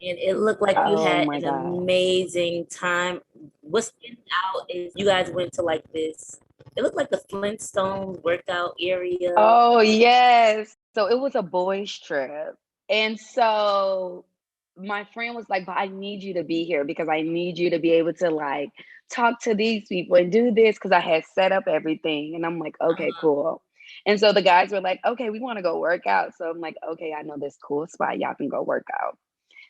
and it looked like you Oh had my an God. amazing time. What stands out is you guys went to like this. It looked like the Flintstones workout area. Oh yes. So it was a boys' trip. And so my friend was like, but I need you to be here because I need you to be able to like talk to these people and do this because I had set up everything. And I'm like, okay, cool. And so the guys were like, okay, we want to go work out. So I'm like, okay, I know this cool spot. Y'all can go work out.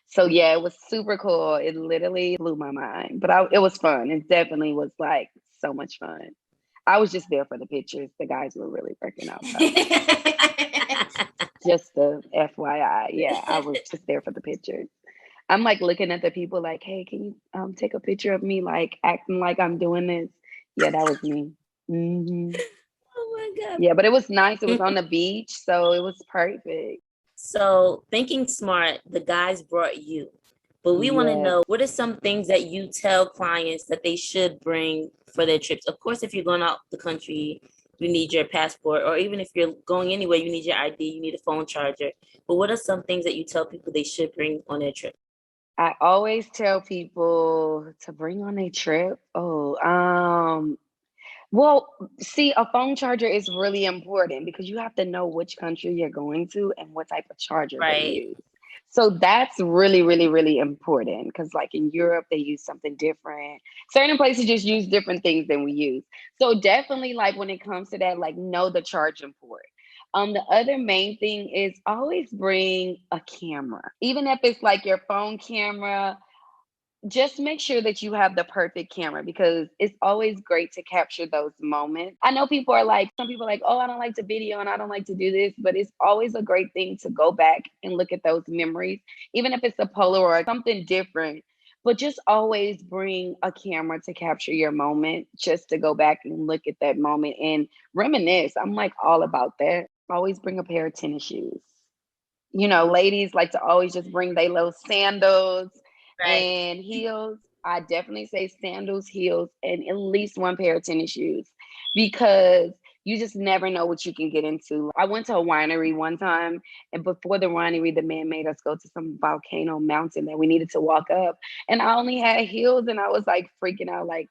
So yeah, it was super cool. It literally blew my mind, but it was fun. It definitely was like so much fun. I was just there for the pictures. The guys were really working out though. Just the FYI. Yeah, I was just there for the pictures. I'm like looking at the people like, hey, can you take a picture of me like acting like I'm doing this? Yeah, that was me. Hmm. Oh my Yeah, but it was nice. It was on the beach, so it was perfect. So, thinking smart, the guys brought you. But we want to Yeah. know, what are some things that you tell clients that they should bring for their trips? Of course, if you're going out the country, you need your passport, or even if you're going anywhere, you need your ID, you need a phone charger. But what are some things that you tell people they should bring on their trip? I always tell people to bring on a trip. Well, see, a phone charger is really important because you have to know which country you're going to and what type of charger they Right. use. So that's really, really, really important because, like in Europe, they use something different. Certain places just use different things than we use. So definitely, like when it comes to that, like know the charging port. The other main thing is always bring a camera, even if it's like your phone camera, just make sure that you have the perfect camera because it's always great to capture those moments. I know people are like, some people are like, oh, I don't like to video and I don't like to do this, but it's always a great thing to go back and look at those memories, even if it's a Polaroid or something different. But just always bring a camera to capture your moment, just to go back and look at that moment and reminisce. I'm like all about that. Always bring a pair of tennis shoes. Ladies like to always just bring their little sandals Right. and heels. I definitely say sandals, heels, and at least one pair of tennis shoes because you just never know what you can get into. I went to a winery one time, and before the winery, the man made us go to some volcano mountain that we needed to walk up. And I only had heels, and I was like freaking out, like,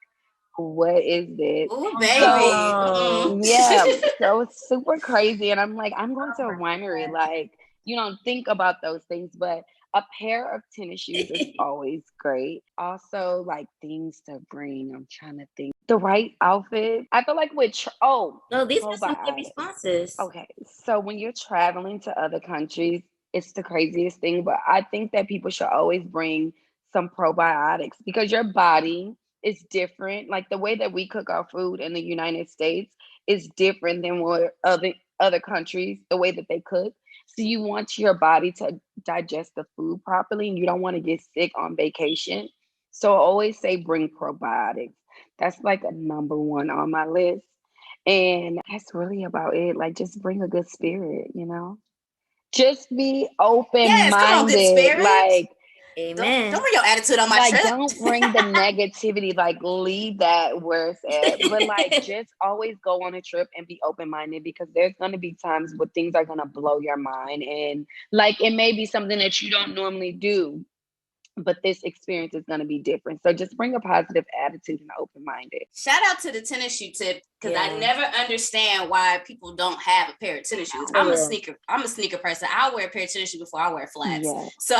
what is this? Ooh, So baby. yeah, Mm-mm. so it's super crazy. And I'm like, I'm going to a winery. Like, you don't think about those things, but a pair of tennis shoes is always great. Also, like things to bring. I'm trying to think. The right outfit. I feel like No, these are some good probiotics. responses. Okay, so when you're traveling to other countries, it's the craziest thing, but I think that people should always bring some probiotics because your body is different. Like the way that we cook our food in the United States is different than what other countries, the way that they cook. So you want your body to digest the food properly and you don't want to get sick on vacation. So I always say bring probiotics. That's like a number one on my list. And that's really about it. Like, just bring a good spirit. Just be open Yes, come on, good minded. spirit. Don't Amen. bring your attitude on my Like, trip. don't bring the negativity. Like, leave that where it's at. But like, just always go on a trip and be open minded because there's gonna be times where things are gonna blow your mind, and like, it may be something that you don't normally do, but this experience is going to be different. So just bring a positive attitude and open minded. Shout out to the tennis shoe tip because I Yeah. never understand why people don't have a pair of tennis shoes. For real. I'm a sneaker person. I'll wear a pair of tennis shoes before I wear flats. Yeah. So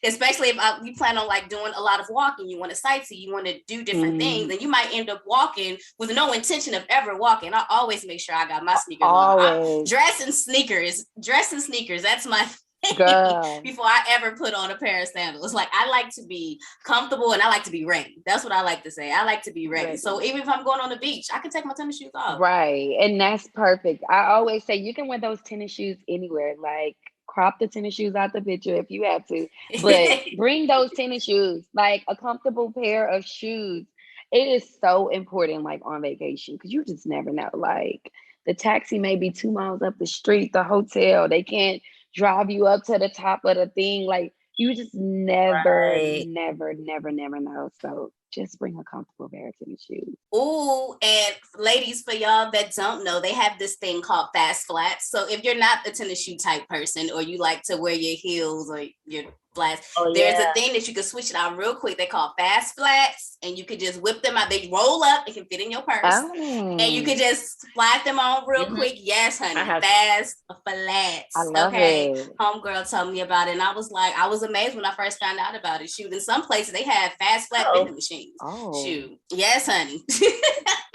especially if you plan on like doing a lot of walking, you want to sightsee, you want to do different things, then you might end up walking with no intention of ever walking. I always make sure I got my sneakers on. Dress in sneakers. That's my Girl. before I ever put on a pair of sandals. Like I like to be comfortable and I like to be ready. That's what I like to say. I like to be ready. So even if I'm going on the beach, I can take my tennis shoes off. Right. And that's perfect. I always say you can wear those tennis shoes anywhere. Like crop the tennis shoes out the picture if you have to. But bring those tennis shoes, like a comfortable pair of shoes. It is so important, like on vacation, because you just never know. Like the taxi may be 2 miles up the street, the hotel, they can't drive you up to the top of the thing. Like you just never, Right. never, never, never know. So just bring a comfortable pair of tennis shoes. Ooh, and ladies, for y'all that don't know, they have this thing called fast flats. So if you're not a tennis shoe type person, or you like to wear your heels or your flats, there's a thing that you can switch it out real quick. They call fast flats, and you could just whip them out. They roll up, it can fit in your purse, and you could just slide them on real quick. Yes, honey, fast flats. I love it. Homegirl told me about it, and I was amazed when I first found out about it. Shoot, in some places they have fast flat vending machines. Oh, shoot, yes, honey.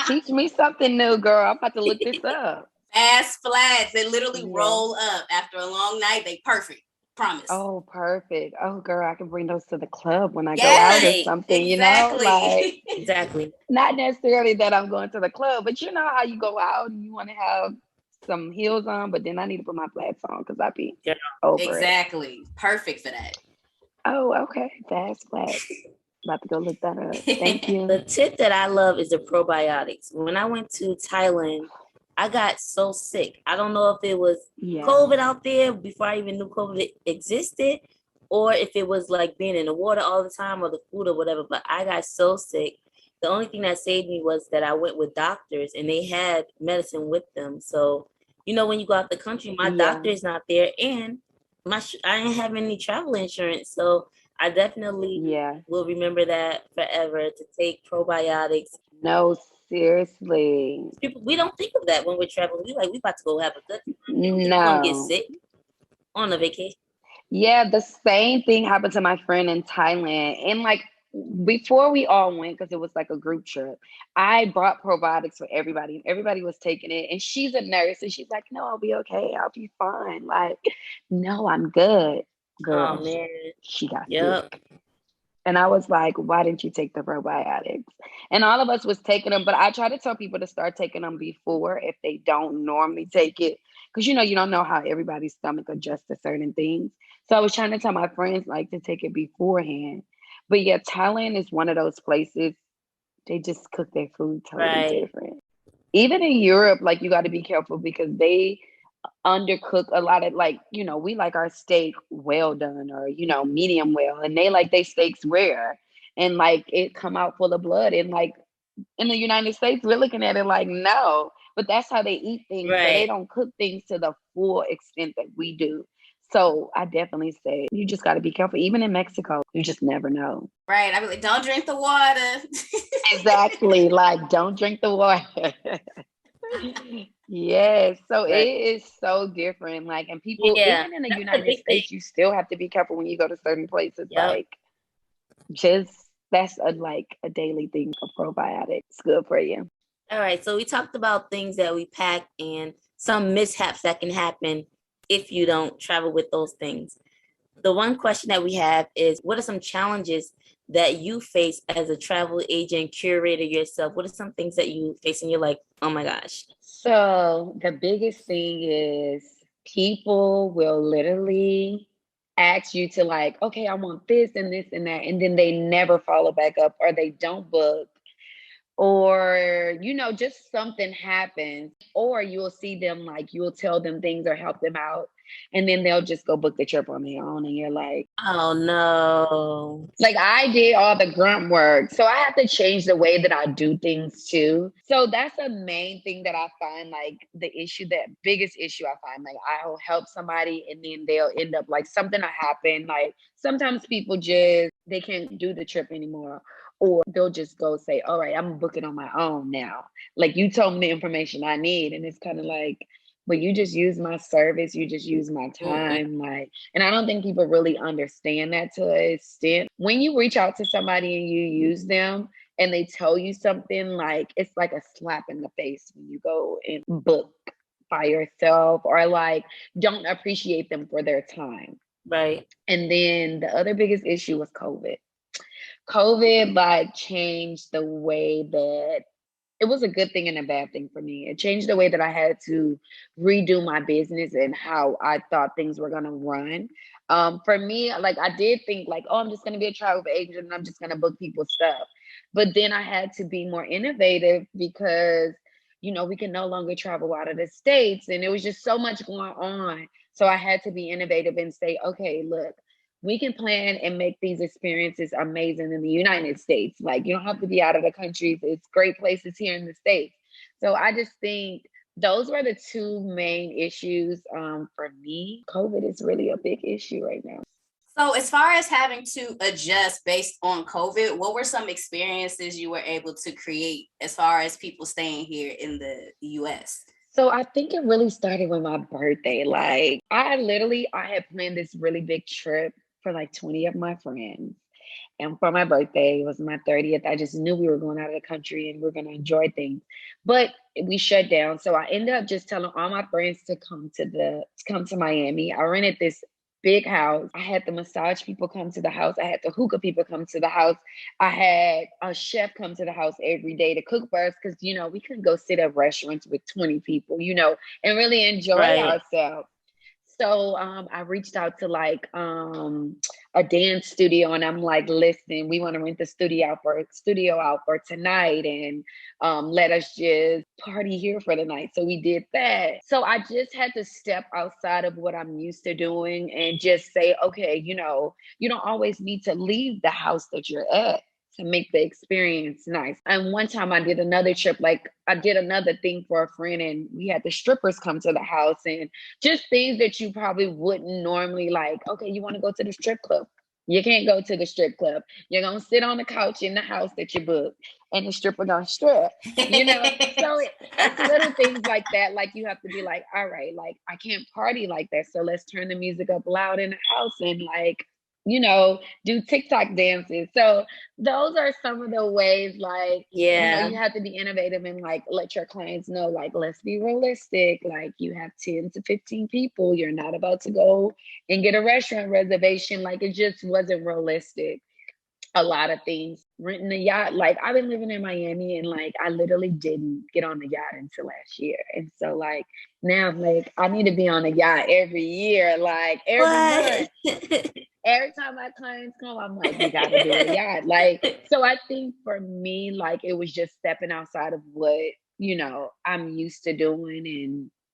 Teach me something new, girl. I'm about to look this up. Fast flats, they literally roll up after a long night. They perfect. Promise. Oh, perfect. Oh, girl, I can bring those to the club when I go out or something, exactly. you know? Like, exactly. Not necessarily that I'm going to the club, but you know how you go out and you want to have some heels on, but then I need to put my flats on because I be over exactly. Perfect for that. Oh, okay. Fast flats. About to go look that up. Thank you. The tip that I love is the probiotics. When I went to Thailand, I got so sick. I don't know if it was COVID out there before I even knew COVID existed, or if it was like being in the water all the time or the food or whatever, but I got so sick. The only thing that saved me was that I went with doctors and they had medicine with them. So, you know, when you go out the country, my doctor is not there, and I didn't have any travel insurance. So I definitely will remember that forever, to take probiotics. No, seriously. We don't think of that when we're traveling. We about to go have a good time. No. We're going to get sick on a vacation. Yeah, the same thing happened to my friend in Thailand. And like before we all went, because it was like a group trip, I brought probiotics for everybody, and everybody was taking it. And she's a nurse, and she's like, "No, I'll be okay. I'll be fine." Like, no, I'm good. Girl, oh, man. She got sick. And I was like, why didn't you take the probiotics? And all of us was taking them, but I try to tell people to start taking them before if they don't normally take it. Because, you know, you don't know how everybody's stomach adjusts to certain things. So I was trying to tell my friends like to take it beforehand. But yeah, Thailand is one of those places, they just cook their food totally different. Even in Europe, like you got to be careful because they undercook a lot of, like, you know, we like our steak well done or, you know, medium well, and they like they steaks rare and like it come out full of blood. And like in the United States, we're looking at it like, no, but that's how they eat things. So they don't cook things to the full extent that we do. So I definitely say you just got to be careful. Even in Mexico, you just never know. Right. I be like, don't drink the water. Exactly. Like, don't drink the water. Yes. So it is so different. Like, and people, even in the United States, you still have to be careful when you go to certain places. Like, just that's a daily thing of probiotics. Good for you. All right. So we talked about things that we pack and some mishaps that can happen if you don't travel with those things. The one question that we have is, what are some challenges that you face as a travel agent, curator yourself? What are some things that you face and you're like, oh my gosh? So the biggest thing is people will literally ask you to like, okay, I want this and this and that. And then they never follow back up, or they don't book, or, you know, just something happens, or you'll see them, like you'll tell them things or help them out, and then they'll just go book the trip on their own. And you're like, oh no. Like, I did all the grunt work. So I have to change the way that I do things too. So that's the main thing that I find, like the biggest issue I find, like I'll help somebody and then they'll end up like something will happen. Like sometimes people they can't do the trip anymore. Or they'll just go say, all right, I'm booking on my own now. Like, you told me the information I need. And it's kind of like, but you just use my service. You just use my time. Like, and I don't think people really understand that to an extent. When you reach out to somebody and you use them and they tell you something, like, it's like a slap in the face when you go and book by yourself, or like don't appreciate them for their time. Right. And then the other biggest issue was COVID. COVID like changed the way that it was a good thing and a bad thing for me. It changed the way that I had to redo my business and how I thought things were going to run. For me, like I did think like, oh, I'm just going to be a travel agent and I'm just going to book people's stuff. But then I had to be more innovative because, you know, we can no longer travel out of the States and there was just so much going on. So I had to be innovative and say, okay, look, we can plan and make these experiences amazing in the United States. Like, you don't have to be out of the country. It's great places here in the States. So I just think those were the two main issues for me. COVID is really a big issue right now. So as far as having to adjust based on COVID, what were some experiences you were able to create as far as people staying here in the US? So I think it really started with my birthday. Like I had planned this really big trip for like 20 of my friends. And for my birthday, it was my 30th. I just knew we were going out of the country and we are going to enjoy things. But we shut down. So I ended up just telling all my friends to come to Miami. I rented this big house. I had the massage people come to the house. I had the hookah people come to the house. I had a chef come to the house every day to cook for us because, we couldn't go sit at restaurants with 20 people, and really enjoy ourselves. So I reached out to like a dance studio and I'm like, listen, we want to rent the studio out for tonight and let us just party here for the night. So we did that. So I just had to step outside of what I'm used to doing and just say, okay, you don't always need to leave the house that you're at to make the experience nice. And one time I did another trip, like I did another thing for a friend and we had the strippers come to the house and just things that you probably wouldn't normally like, okay, you want to go to the strip club. You can't go to the strip club. You're going to sit on the couch in the house that you booked and the stripper going to strip, So it's little things like that. Like you have to be like, all right, like I can't party like that. So let's turn the music up loud in the house and like, do TikTok dances. So those are some of the ways, like, you have to be innovative and like let your clients know, like, let's be realistic. Like you have 10 to 15 people. You're not about to go and get a restaurant reservation. Like it just wasn't realistic. A lot of things. Renting a yacht. Like I've been living in Miami and like I literally didn't get on the yacht until last year. And so like now I'm like, I need to be on a yacht every year, like every month. Every time my clients come, I'm like, we gotta do a yacht. Like, so I think for me, like it was just stepping outside of what, I'm used to doing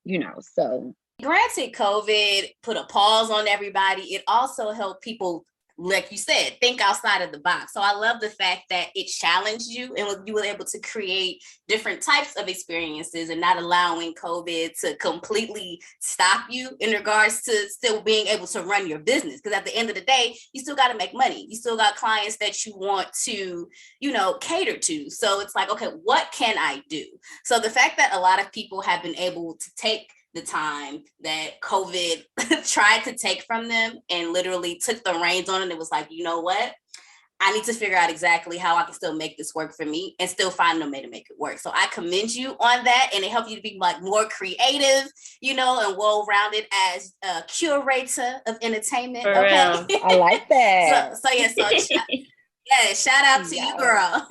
and, so. Granted, COVID put a pause on everybody. It also helped people, like you said, think outside of the box. So I love the fact that it challenged you and you were able to create different types of experiences and not allowing COVID to completely stop you in regards to still being able to run your business. Because at the end of the day, you still got to make money. You still got clients that you want to, cater to. So it's like, okay, what can I do? So the fact that a lot of people have been able to take the time that COVID tried to take from them and literally took the reins on it. It was like, you know what? I need to figure out exactly how I can still make this work for me and still find a way to make it work. So I commend you on that. And it helped you to be like more creative, and well-rounded as a curator of entertainment. For okay. real. I like that. Shout out to you, girl.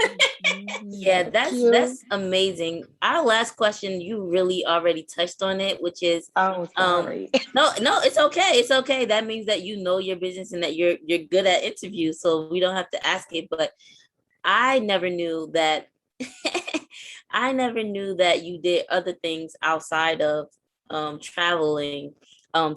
Yeah, that's amazing. Our last question, you really already touched on it, which is sorry. No, it's okay. It's okay. That means that you know your business and that you're good at interviews, so we don't have to ask it. But I never knew that I never knew that you did other things outside of traveling.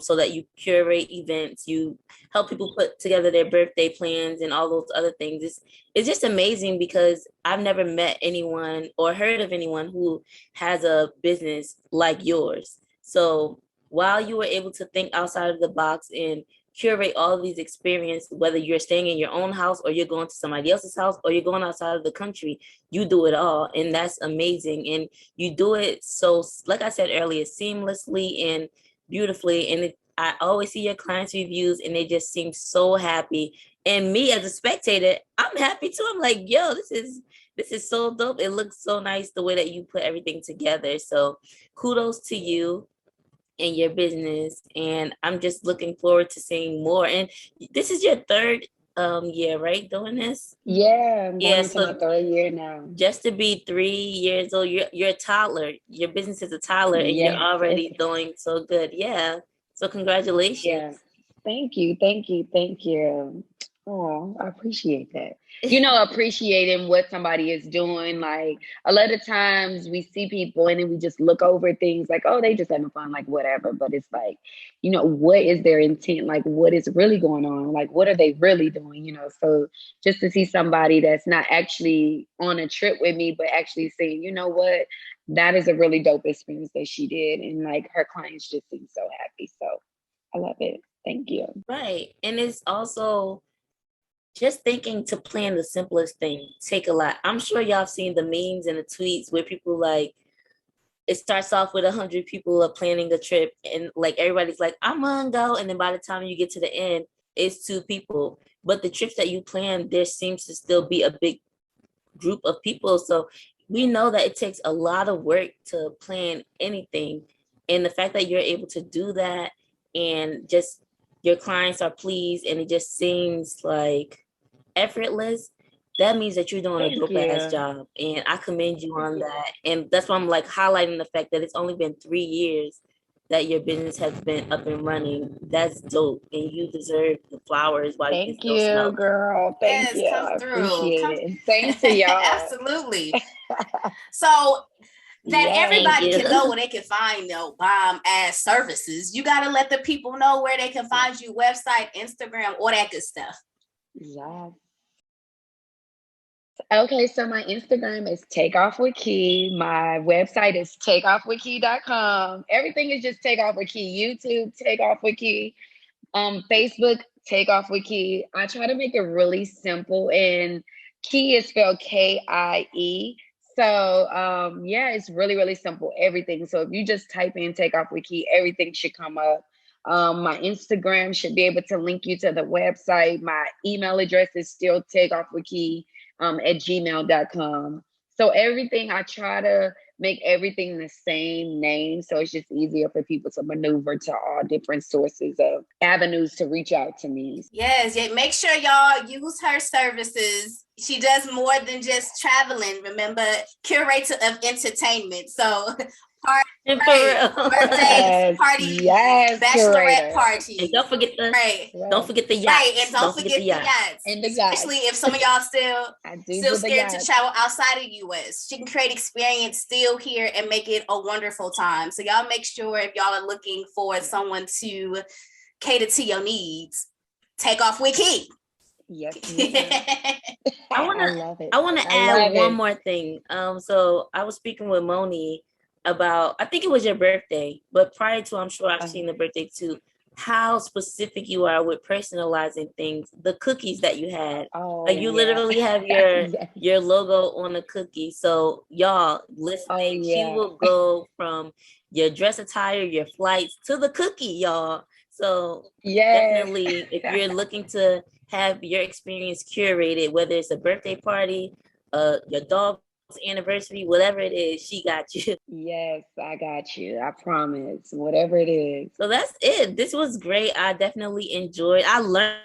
So that you curate events, you help people put together their birthday plans and all those other things. It's just amazing because I've never met anyone or heard of anyone who has a business like yours. So while you were able to think outside of the box and curate all of these experiences, whether you're staying in your own house or you're going to somebody else's house or you're going outside of the country, you do it all. And that's amazing. And you do it so, like I said earlier, seamlessly and beautifully. And I always see your clients' reviews and they just seem so happy. And me as a spectator, I'm happy too. I'm like, yo, this is so dope. It looks so nice the way that you put everything together. So kudos to you and your business. And I'm just looking forward to seeing more. And this is your third year, right, doing this? Yeah, I'm going into my third year now. Just to be 3 years old, you're a toddler. Your business is a toddler, and you're already doing so good. Yeah. So congratulations. Yeah. Thank you. Oh, I appreciate that. Appreciating what somebody is doing. Like a lot of times we see people and then we just look over things like, oh, they just having fun, like whatever. But it's like, what is their intent? Like what is really going on? Like what are they really doing? So just to see somebody that's not actually on a trip with me, but actually saying, you know what, that is a really dope experience that she did. And like her clients just seem so happy. So I love it. Thank you. Right. And it's also just thinking to plan the simplest thing take a lot. I'm sure y'all have seen the memes and the tweets where people like, it starts off with 100 people are planning a trip and like everybody's like, I'm gonna go. And then by the time you get to the end, it's 2 people. But the trips that you plan, there seems to still be a big group of people. So we know that it takes a lot of work to plan anything. And the fact that you're able to do that and just your clients are pleased and it just seems like effortless, that means that you're doing a Thank dope ass you. job. And I commend you on that. And that's why I'm like highlighting the fact that it's only been 3 years that your business has been up and running. That's dope. And you deserve the flowers while you can Thank still you, smell. girl. Thank Yes, you. come I through. appreciate it. Same to y'all. Absolutely. So that Yes. Thank everybody you. can know where they can find bomb ass services. You got to let the people know where they can find you, website, Instagram, all that good stuff. Yes. Okay, so my Instagram is Takeoff with Key. My website is takeoffwithkey.com. Everything is just Takeoff with Key. YouTube, Takeoff with Key. Facebook, Takeoff with Key. I try to make it really simple, and Key is spelled Kie. So yeah, it's really, really simple. Everything. So if you just type in Takeoff with Key, everything should come up. My Instagram should be able to link you to the website. My email address is still takeoffwithkey at gmail.com. So everything, I try to make everything the same name. So it's just easier for people to maneuver to all different sources of avenues to reach out to me. Yes, yeah. Make sure y'all use her services. She does more than just traveling. Remember, curator of entertainment. So And for right, real. birthdays, parties, Yes, bachelorette curator. parties. And don't forget the Right. don't forget the yachts. Right, and don't forget the yachts. And the Especially yachts. if some of y'all still I do for the scared to yachts. travel outside of US. She can create experience still here and make it a wonderful time. So y'all make sure if y'all are looking for someone to cater to your needs, take off with Key. Yes, I love it. I wanna I add love one it. more thing. So I was speaking with Monie about, I think it was your birthday, but prior to, I'm sure I've seen the birthday too, how specific you are with personalizing things. The cookies that you had, Oh, like you yeah. literally have Yes. your logo on a cookie. So y'all listening, Oh, she yeah. will go from your dress attire, your flights to the cookie, y'all. So Yes. definitely, if you're looking to have your experience curated, whether it's a birthday party, your dog's anniversary, whatever it is, she got you. Yes, I got you. I promise. Whatever it is. So that's it. This was great. I definitely enjoyed. I learned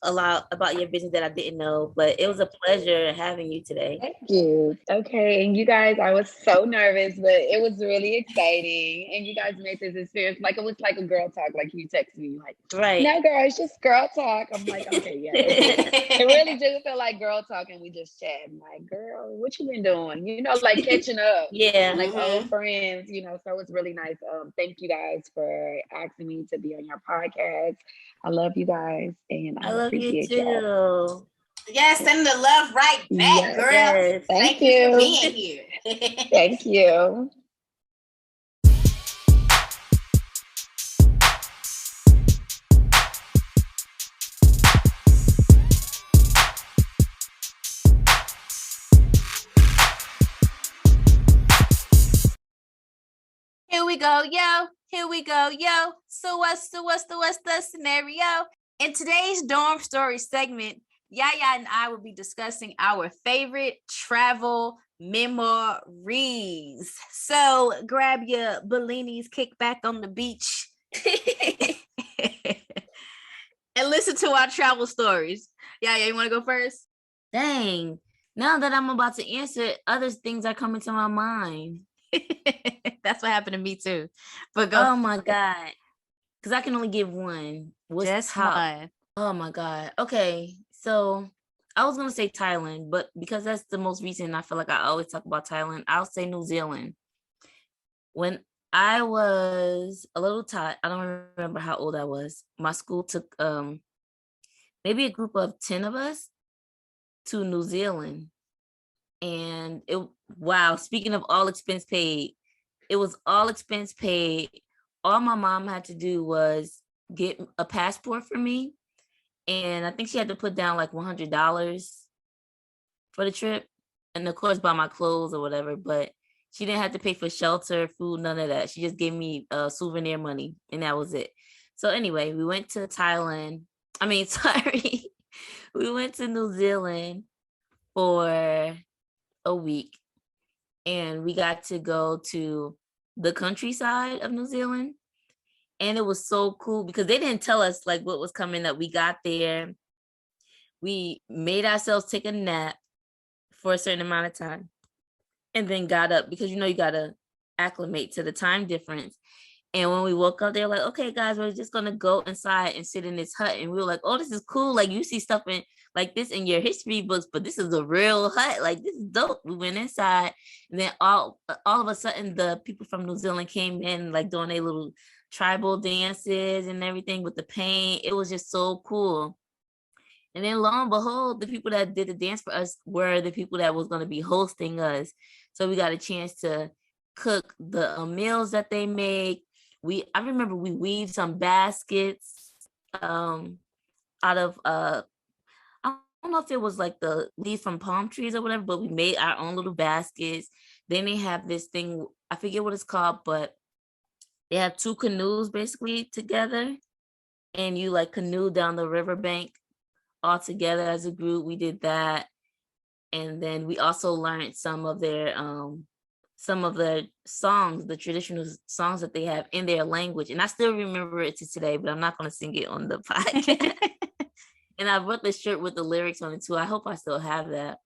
a lot about your business that I didn't know, but it was a pleasure having you today. Thank you. Okay, and you guys, I was so nervous, but it was really exciting. And you guys made this experience like it was like a girl talk. Like you texted me, like, Right. no, girl, it's just girl talk. I'm like, okay, yeah, it really do feel like girl talk, and we just chat. I'm like, girl, what you been doing? Like catching up, Yeah. like old friends. So it's really nice. Thank you guys for asking me to be on your podcast. I love you guys, and I I love you appreciate y'all. too. Yes, send the love right back, Yes. girl. Yes. Thank you for being here. Thank you. Here we go, yo. Here we go, yo. So what's the scenario? In today's dorm story segment, Yaya and I will be discussing our favorite travel memories. So grab your Bellinis, kick back on the beach, and listen to our travel stories. Yaya, you want to go first? Dang. Now that I'm about to answer, other things are coming to my mind. That's what happened to me too. But go. Oh my God. Because I can only give one. What's Just top? one. Oh my God. Okay. So I was gonna say Thailand, but because that's the most recent, I feel like I always talk about Thailand. I'll say New Zealand. When I was a little tot, I don't remember how old I was. My school took maybe a group of 10 of us to New Zealand. And wow, speaking of all expense paid, it was all expense paid. All my mom had to do was get a passport for me. And I think she had to put down like $100 for the trip. And of course, buy my clothes or whatever. But she didn't have to pay for shelter, food, none of that. She just gave me souvenir money. And that was it. So anyway, we went to Thailand. I mean, sorry. We went to New Zealand for a week. And we got to go to the countryside of New Zealand. And it was so cool because they didn't tell us like what was coming up. We got there. We made ourselves take a nap for a certain amount of time and then got up because you gotta acclimate to the time difference. And when we woke up, they were like, okay, guys, we're just gonna go inside and sit in this hut. And we were like, oh, this is cool. Like you see stuff in like this in your history books, but this is a real hut. Like this is dope. We went inside, and then all of a sudden the people from New Zealand came in, like doing their little tribal dances and everything with the paint. It was just so cool. And then lo and behold, the people that did the dance for us were the people that was going to be hosting us. So we got a chance to cook the meals that they make. I remember we weaved some baskets out of I don't know if it was like the leaves from palm trees or whatever, but we made our own little baskets. Then they have this thing, I forget what it's called, but they have two canoes basically together, and you like canoe down the riverbank all together as a group. We did that. And then we also learned some of the songs, the traditional songs that they have in their language. And I still remember it to today, but I'm not going to sing it on the podcast. And I brought the shirt with the lyrics on it too. I hope I still have that.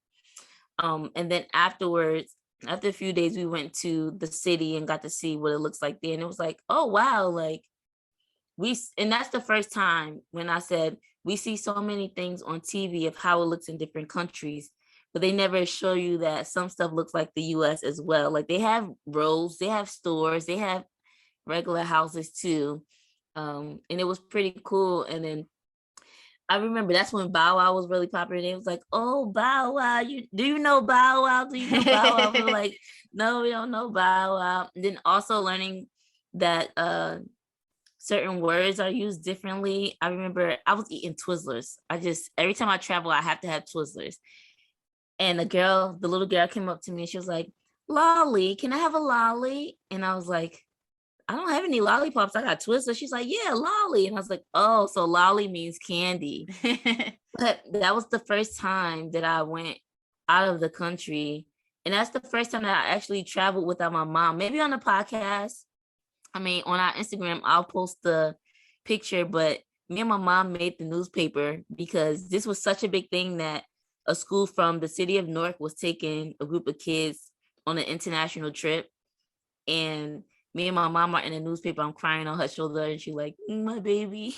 And then afterwards, after a few days, we went to the city and got to see what it looks like there. And it was like, oh, wow. Like and that's the first time when I said, we see so many things on TV of how it looks in different countries, but they never show you that some stuff looks like the US as well. Like they have roads, they have stores, they have regular houses too. And it was pretty cool. And then I remember that's when Bow Wow was really popular. And it was like, oh, Bow Wow, do you know Bow Wow? Do you know Bow Wow? We were like, no, we don't know Bow Wow. And then also learning that certain words are used differently. I remember I was eating Twizzlers. Every time I travel, I have to have Twizzlers. And the little girl came up to me and she was like, Lolly, can I have a lolly? And I was like, I don't have any lollipops. I got Twizzlers. She's like, yeah, lolly. And I was like, oh, so lolly means candy. But that was the first time that I went out of the country. And that's the first time that I actually traveled without my mom. Maybe on the podcast. I mean, on our Instagram, I'll post the picture, but me and my mom made the newspaper because this was such a big thing that a school from the city of Newark was taking a group of kids on an international trip. And me and my mom are in the newspaper. I'm crying on her shoulder and she's like, my baby.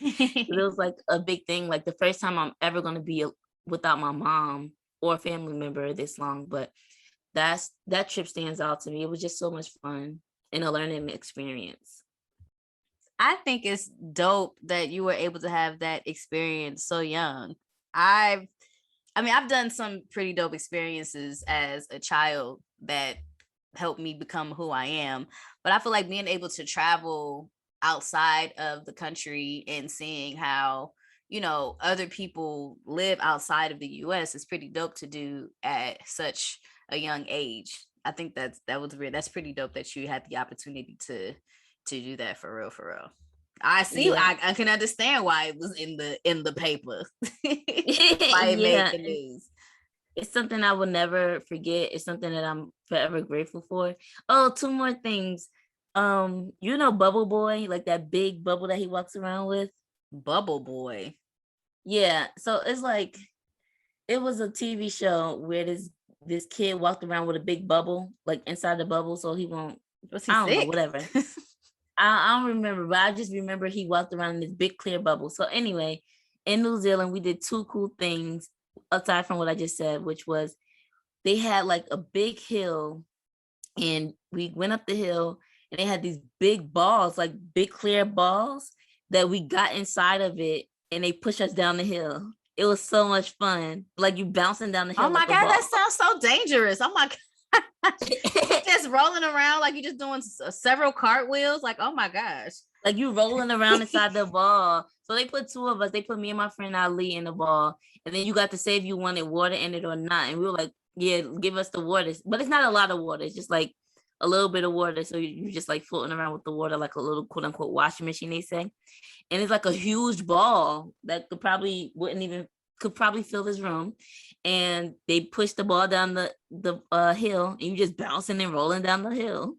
It was like a big thing. Like the first time I'm ever going to be without my mom or a family member this long. But that trip stands out to me. It was just so much fun and a learning experience. I think it's dope that you were able to have that experience so young. I've done some pretty dope experiences as a child that helped me become who I am. But I feel like being able to travel outside of the country and seeing how, other people live outside of the US is pretty dope to do at such a young age. I think that's pretty dope that you had the opportunity to do that for real. I see. Yeah. I can understand why it was in the paper. Why it made the news. It's something I will never forget. It's something that I'm forever grateful for. Oh, two more things. Bubble Boy, like that big bubble that he walks around with. Bubble Boy. Yeah. So it's like it was a TV show where this kid walked around with a big bubble, like inside the bubble, so he won't. Was he sick? Know, whatever. I don't remember, but I just remember he walked around in this big clear bubble. So anyway, in New Zealand, we did two cool things aside from what I just said, which was they had like a big hill, and we went up the hill, and they had these big balls, like big clear balls that we got inside of it, and they pushed us down the hill. It was so much fun. Like you bouncing down the hill. Oh my with the God, ball. that sounds so dangerous. Oh my God. Just rolling around like you're just doing several cartwheels. Like, oh my gosh. Like you rolling around inside the ball. So they put two of us. They put me and my friend Ali in the ball. And then you got to say if you wanted water in it or not. And we were like, yeah, give us the water. But it's not a lot of water. It's just like a little bit of water. So you're just like floating around with the water, like a little quote unquote washing machine, they say. And it's like a huge ball that could probably fill this room. And they pushed the ball down the hill, and you just bouncing and rolling down the hill.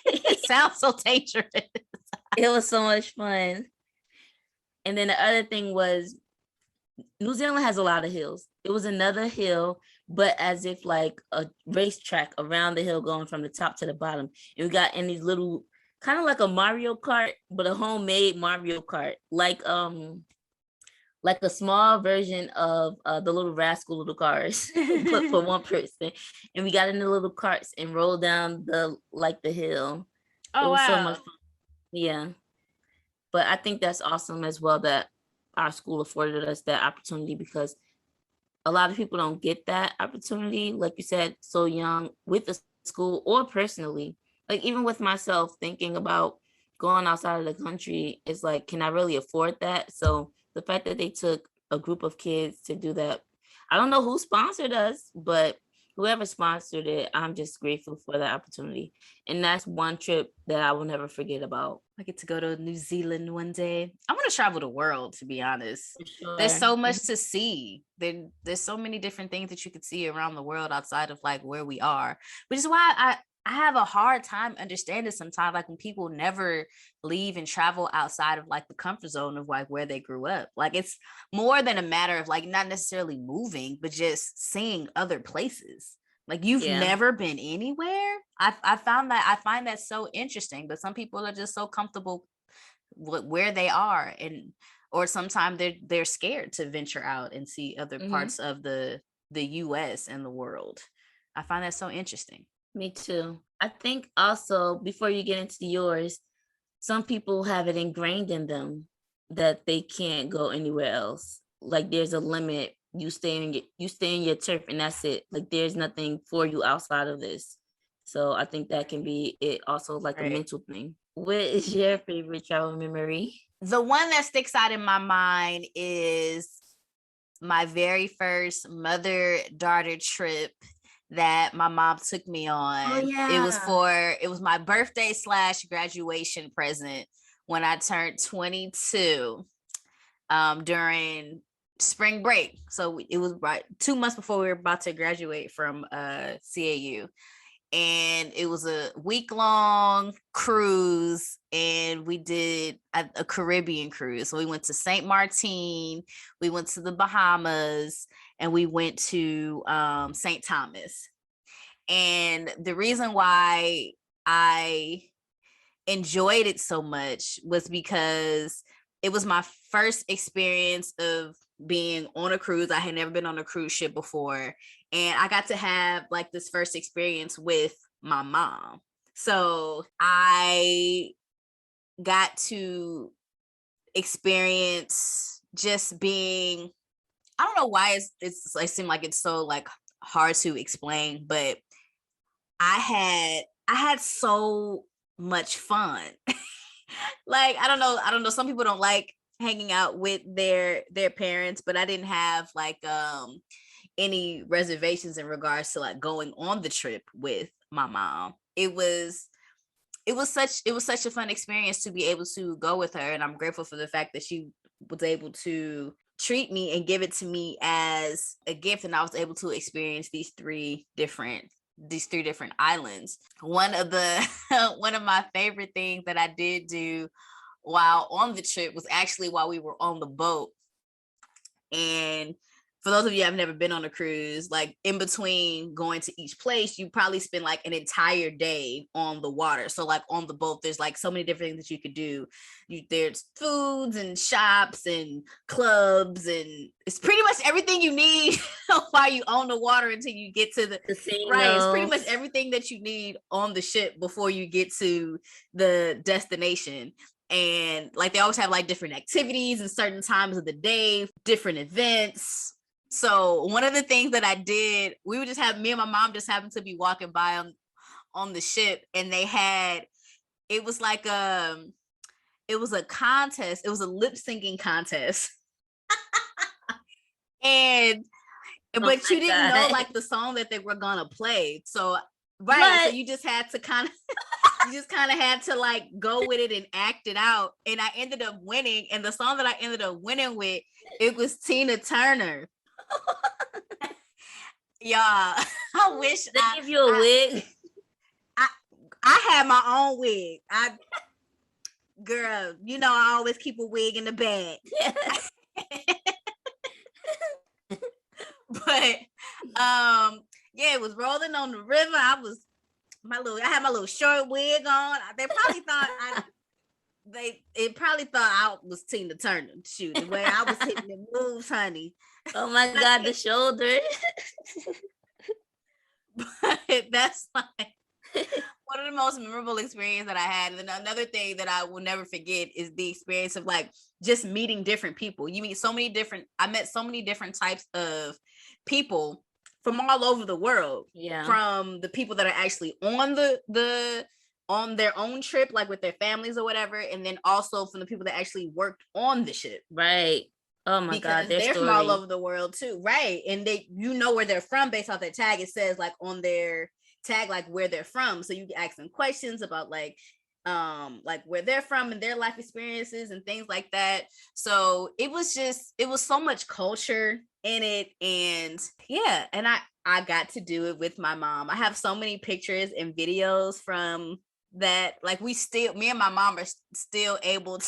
It sounds so dangerous. It was so much fun. And then the other thing was, New Zealand has a lot of hills. It was another hill, but as if like a racetrack around the hill going from the top to the bottom. And we got in these little, kind of like a Mario Kart, but a homemade Mario Kart, like a small version of the little rascal little cars, but for one person. And we got in the little carts and rolled down the hill. Oh, it was wow. so much fun. Yeah. But I think that's awesome as well that our school afforded us that opportunity, because a lot of people don't get that opportunity, like you said, so young, with the school or personally. Like even with myself thinking about going outside of the country, it's like, can I really afford that? So the fact that they took a group of kids to do that, I don't know who sponsored us, but whoever sponsored it, I'm just grateful for that opportunity. And that's one trip that I will never forget about. I get to go to New Zealand one day. I want to travel the world, to be honest. Sure. There's so much to see. There's so many different things that you could see around the world outside of like where we are, which is why I have a hard time understanding sometimes, like when people never leave and travel outside of like the comfort zone of like where they grew up. Like it's more than a matter of like not necessarily moving, but just seeing other places. Like you've never been anywhere. I find that so interesting, but some people are just so comfortable with where they are, and or sometimes they're scared to venture out and see other parts of the US and the world. I find that so interesting. Me too. I think also, before you get into yours, some people have it ingrained in them that they can't go anywhere else. Like there's a limit. You stay in your turf, and that's it. Like there's nothing for you outside of this. So I think that can be it also, like a mental thing. What is your favorite travel memory? The one that sticks out in my mind is my very first mother-daughter trip that my mom took me on. Oh, yeah. It was my birthday / graduation present when I turned 22 during spring break. So it was right 2 months before we were about to graduate from CAU. And it was a week-long cruise, and we did a Caribbean cruise. So we went to St. Martin, we went to the Bahamas, and we went to St. Thomas. And the reason why I enjoyed it so much was because it was my first experience of being on a cruise. I had never been on a cruise ship before, and I got to have like this first experience with my mom. So I got to experience just being, I don't know why it's like seemed like it's so like hard to explain, but I had so much fun. Like I don't know, some people don't like hanging out with their parents, but I didn't have like any reservations in regards to like going on the trip with my mom. It was such a fun experience to be able to go with her, and I'm grateful for the fact that she was able to treat me and give it to me as a gift, and I was able to experience these three different islands. One of my favorite things that I did do while on the trip was actually while we were on the boat. And for those of you who have never been on a cruise, like in between going to each place, you probably spend like an entire day on the water. So like on the boat, there's like so many different things that you could do. There's foods and shops and clubs, and it's pretty much everything you need while you own the water until you get to the casinos. Right. It's pretty much everything that you need on the ship before you get to the destination. And like they always have like different activities and certain times of the day, different events. So one of the things that I did, me and my mom just happened to be walking by on the ship, and they had, it was like it was a contest. It was a lip syncing contest. But you didn't know like the song that they were gonna play. So so you just had to kind of had to like go with it and act it out. And I ended up winning. And the song that I ended up winning with, it was Tina Turner. Y'all, I wish they give you a wig. I had my own wig. Girl, you know I always keep a wig in the bag. Yes. But yeah, it was rolling on the river. I had my little short wig on. They probably thought I was Tina Turner. Shoot, the way I was hitting the moves, honey. Oh my God, the shoulder. But that's like one of the most memorable experiences that I had. And another thing that I will never forget is the experience of like just meeting different people. I met so many different types of people from all over the world. Yeah. From the people that are actually on on their own trip, like with their families or whatever, and then also from the people that actually worked on the ship. Right. Oh my God, they're from all over the world too, right? And where they're from based off their tag. It says like on their tag like where they're from, so you can ask them questions about like where they're from and their life experiences and things like that. So it was so much culture in it, and yeah, and I got to do it with my mom. I have so many pictures and videos from that. Like me and my mom are still able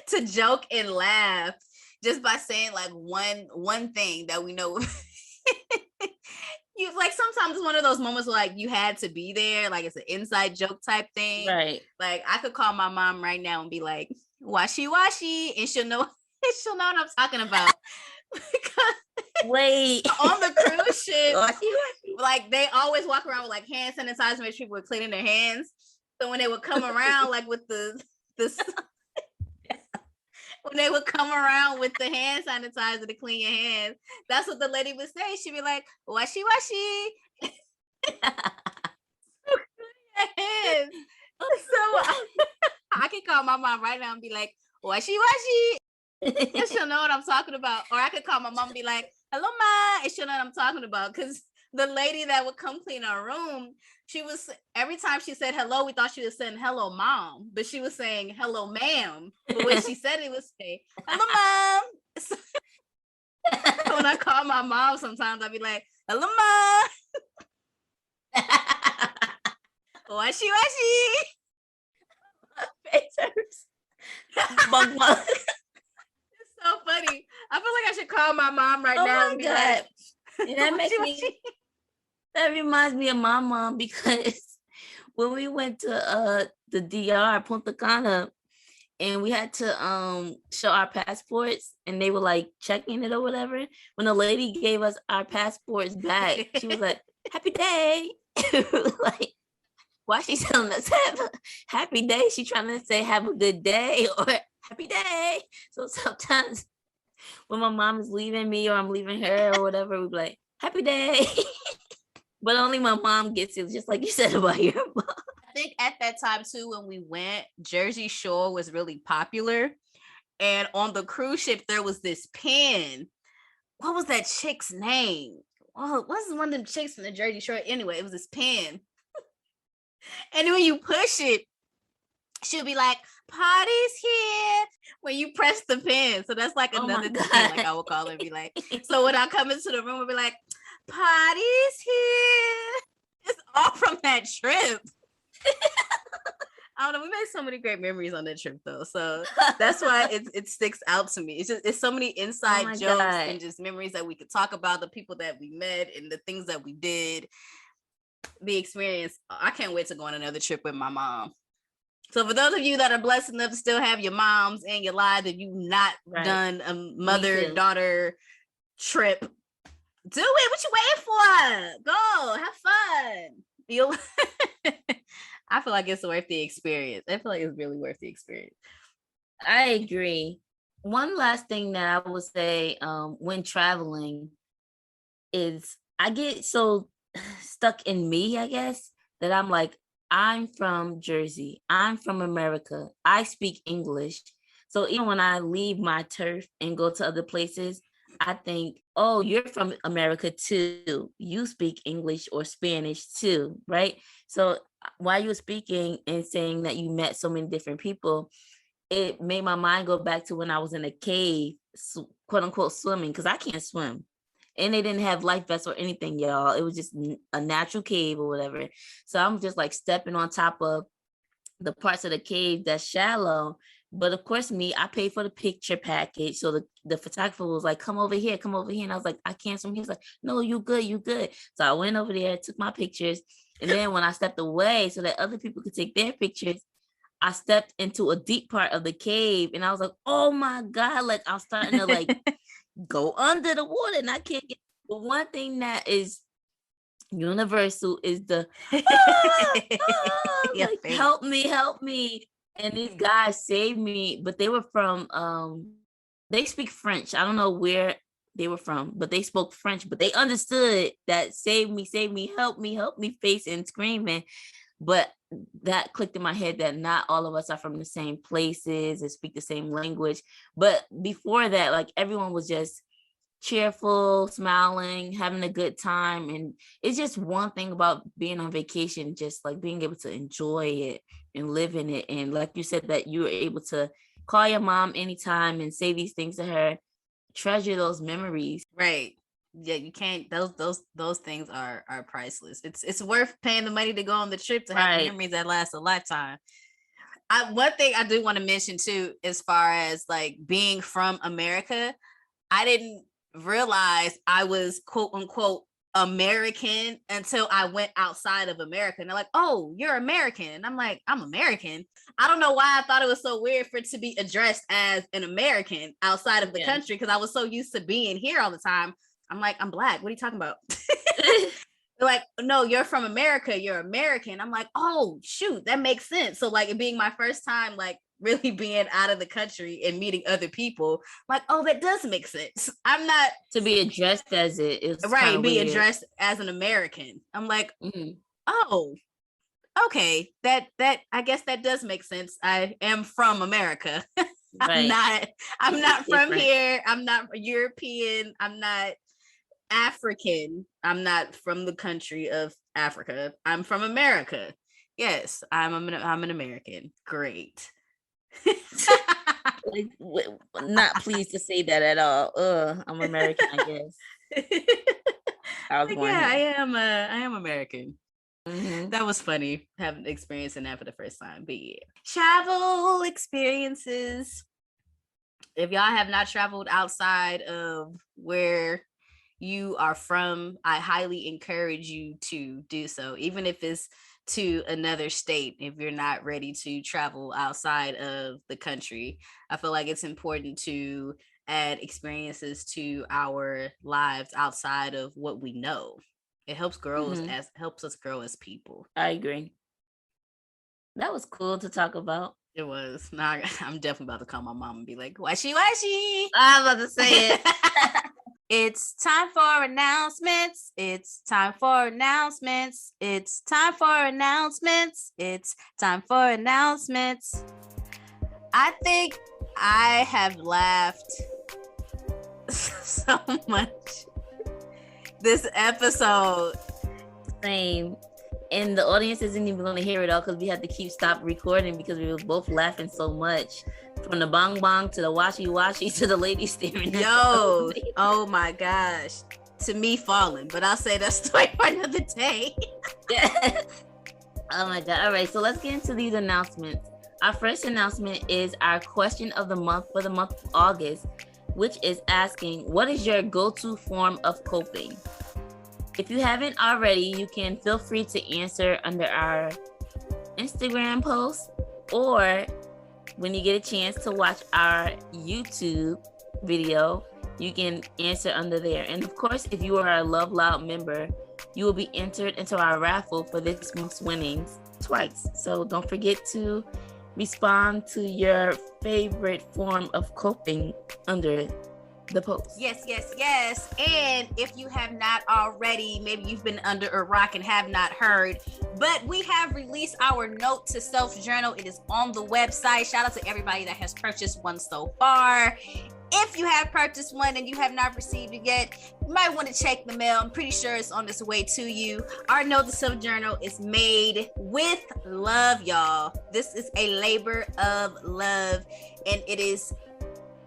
to joke and laugh just by saying like one thing that we know. You like sometimes it's one of those moments where like you had to be there, like it's an inside joke type thing, right? Like I could call my mom right now and be like, "Washi washi," and she'll know what I'm talking about. Wait, on the cruise ship, like they always walk around with like hand sanitizer, make sure people were cleaning their hands. So when they would come around like with the when they would come around with the hand sanitizer to clean your hands, that's what the lady would say. She'd be like, "Washi washi." So I can call my mom right now and be like, "Washi washi," and she'll know what I'm talking about. Or I could call my mom and be like, "Hello, ma," and she'll know what I'm talking about. Because the lady that would come clean our room, every time she said hello, we thought she was saying hello, mom, but she was saying hello, ma'am. But when she said it, was say hello, mom. So when I call my mom, sometimes I'll be like, "Hello, mom." Washi washi. Face hurts. Bug bug. It's so funny. I feel like I should call my mom right now and be like, and that makes me. That reminds me of my mom, because when we went to the DR, Punta Cana, and we had to show our passports, and they were like checking it or whatever. When the lady gave us our passports back, she was like, "Happy day." Like, why she's telling us happy day? She trying to say have a good day or happy day. So sometimes when my mom is leaving me or I'm leaving her or whatever, we be like, "Happy day." But only my mom gets it, just like you said about your mom. I think at that time too, when we went, Jersey Shore was really popular. And on the cruise ship, there was this pin. What was that chick's name? Oh, what's one of them chicks from the Jersey Shore? Anyway, it was this pin. And when you push it, she'll be like, "Party's here," when you press the pin. So that's like another thing, like I will call her and be like, so when I come into the room, I'll be like, "Party's here." It's all from that trip. I don't know. We made so many great memories on that trip, though. So that's why it sticks out to me. It's so many inside jokes and just memories that we could talk about, the people that we met and the things that we did, the experience. I can't wait to go on another trip with my mom. So for those of you that are blessed enough to still have your moms in your lives, if you've not done a mother-daughter trip, do it. What you waiting for? Go, have fun. You'll I feel like it's worth the experience. I feel like it's really worth the experience. I agree. One last thing that I would say when traveling is I get so stuck in me, I guess, that I'm like, I'm from Jersey. I'm from America. I speak English. So even when I leave my turf and go to other places, I think, oh, you're from America too. You speak English or Spanish too, right? So while you were speaking and saying that you met so many different people, it made my mind go back to when I was in a cave, quote unquote, swimming, because I can't swim. And they didn't have life vests or anything, y'all. It was just a natural cave or whatever. So I'm just like stepping on top of the parts of the cave that's shallow. But of course, I paid for the picture package. So the photographer was like, come over here. And I was like, I can't swim. He was like, no, you good. So I went over there, took my pictures. And then when I stepped away so that other people could take their pictures, I stepped into a deep part of the cave. And I was like, oh my God, like I was starting to like go under the water and I can't get. But one thing that is universal is the like, help me. And these guys saved me, but they were from they speak French. I don't know where they were from, but they spoke French, but they understood that save me, help me, face and screaming. But that clicked in my head that not all of us are from the same places and speak the same language. But before that, like everyone was just cheerful, smiling, having a good time. And it's just one thing about being on vacation, just like being able to enjoy it and live in it. And like you said, that you were able to call your mom anytime and say these things to her, treasure those memories. Right. Yeah, you can't. Those things are priceless. It's worth paying the money to go on the trip to have memories that last a lifetime. One thing I do want to mention too, as far as like being from America, I didn't realize I was quote unquote American until I went outside of America. And they're like, oh, you're American. And I'm like, I'm American. I don't know why I thought it was so weird for it to be addressed as an American outside of the country, because I was so used to being here all the time. I'm like, I'm Black. What are you talking about? They're like, no, you're from America. You're American. I'm like, oh, shoot, that makes sense. So like it being my first time, like really being out of the country and meeting other people, like, oh, that does make sense. I'm not to be addressed as it is right. Be addressed as an American. I'm like, oh, okay. That I guess that does make sense. I am from America. I'm not from here. I'm not European. I'm not African. I'm not from the country of Africa. I'm from America. Yes, I'm an American. Great. Like, not pleased to say that at all. I'm American, I guess. I am American. Mm-hmm. That was funny having experiencing that for the first time. But yeah, travel experiences. If y'all have not traveled outside of where you are from, I highly encourage you to do so, even if it's to another state. If you're not ready to travel outside of the country, I feel like it's important to add experiences to our lives outside of what we know. It helps helps us grow as people. I agree. That was cool to talk about. It was. Now I'm definitely about to call my mom and be like, washy. I'm about to say it. It's time for announcements. It's time for announcements. It's time for announcements. It's time for announcements. I think I have laughed so much this episode. Same. And the audience isn't even going to hear it all because we had to stop recording because we were both laughing so much. From the bong bong to the washy to the lady staring. Yo, oh my gosh. To me falling, but I'll say that story for another day. Oh my God. All right. So let's get into these announcements. Our first announcement is our question of the month for the month of August, which is asking, what is your go-to form of coping? If you haven't already, you can feel free to answer under our Instagram post, or when you get a chance to watch our YouTube video, you can answer under there. And of course, if you are a Love Loud member, you will be entered into our raffle for this month's winnings twice. So don't forget to respond to your favorite form of coping under the post. Yes. And if you have not already, maybe you've been under a rock and have not heard, but we have released our Note to Self journal. It is on the website. Shout out to everybody that has purchased one so far. If you have purchased one and you have not received it yet, you might want to check the mail. I'm pretty sure it's on its way to you. Our Note to Self journal is made with love, y'all. This is a labor of love, and it is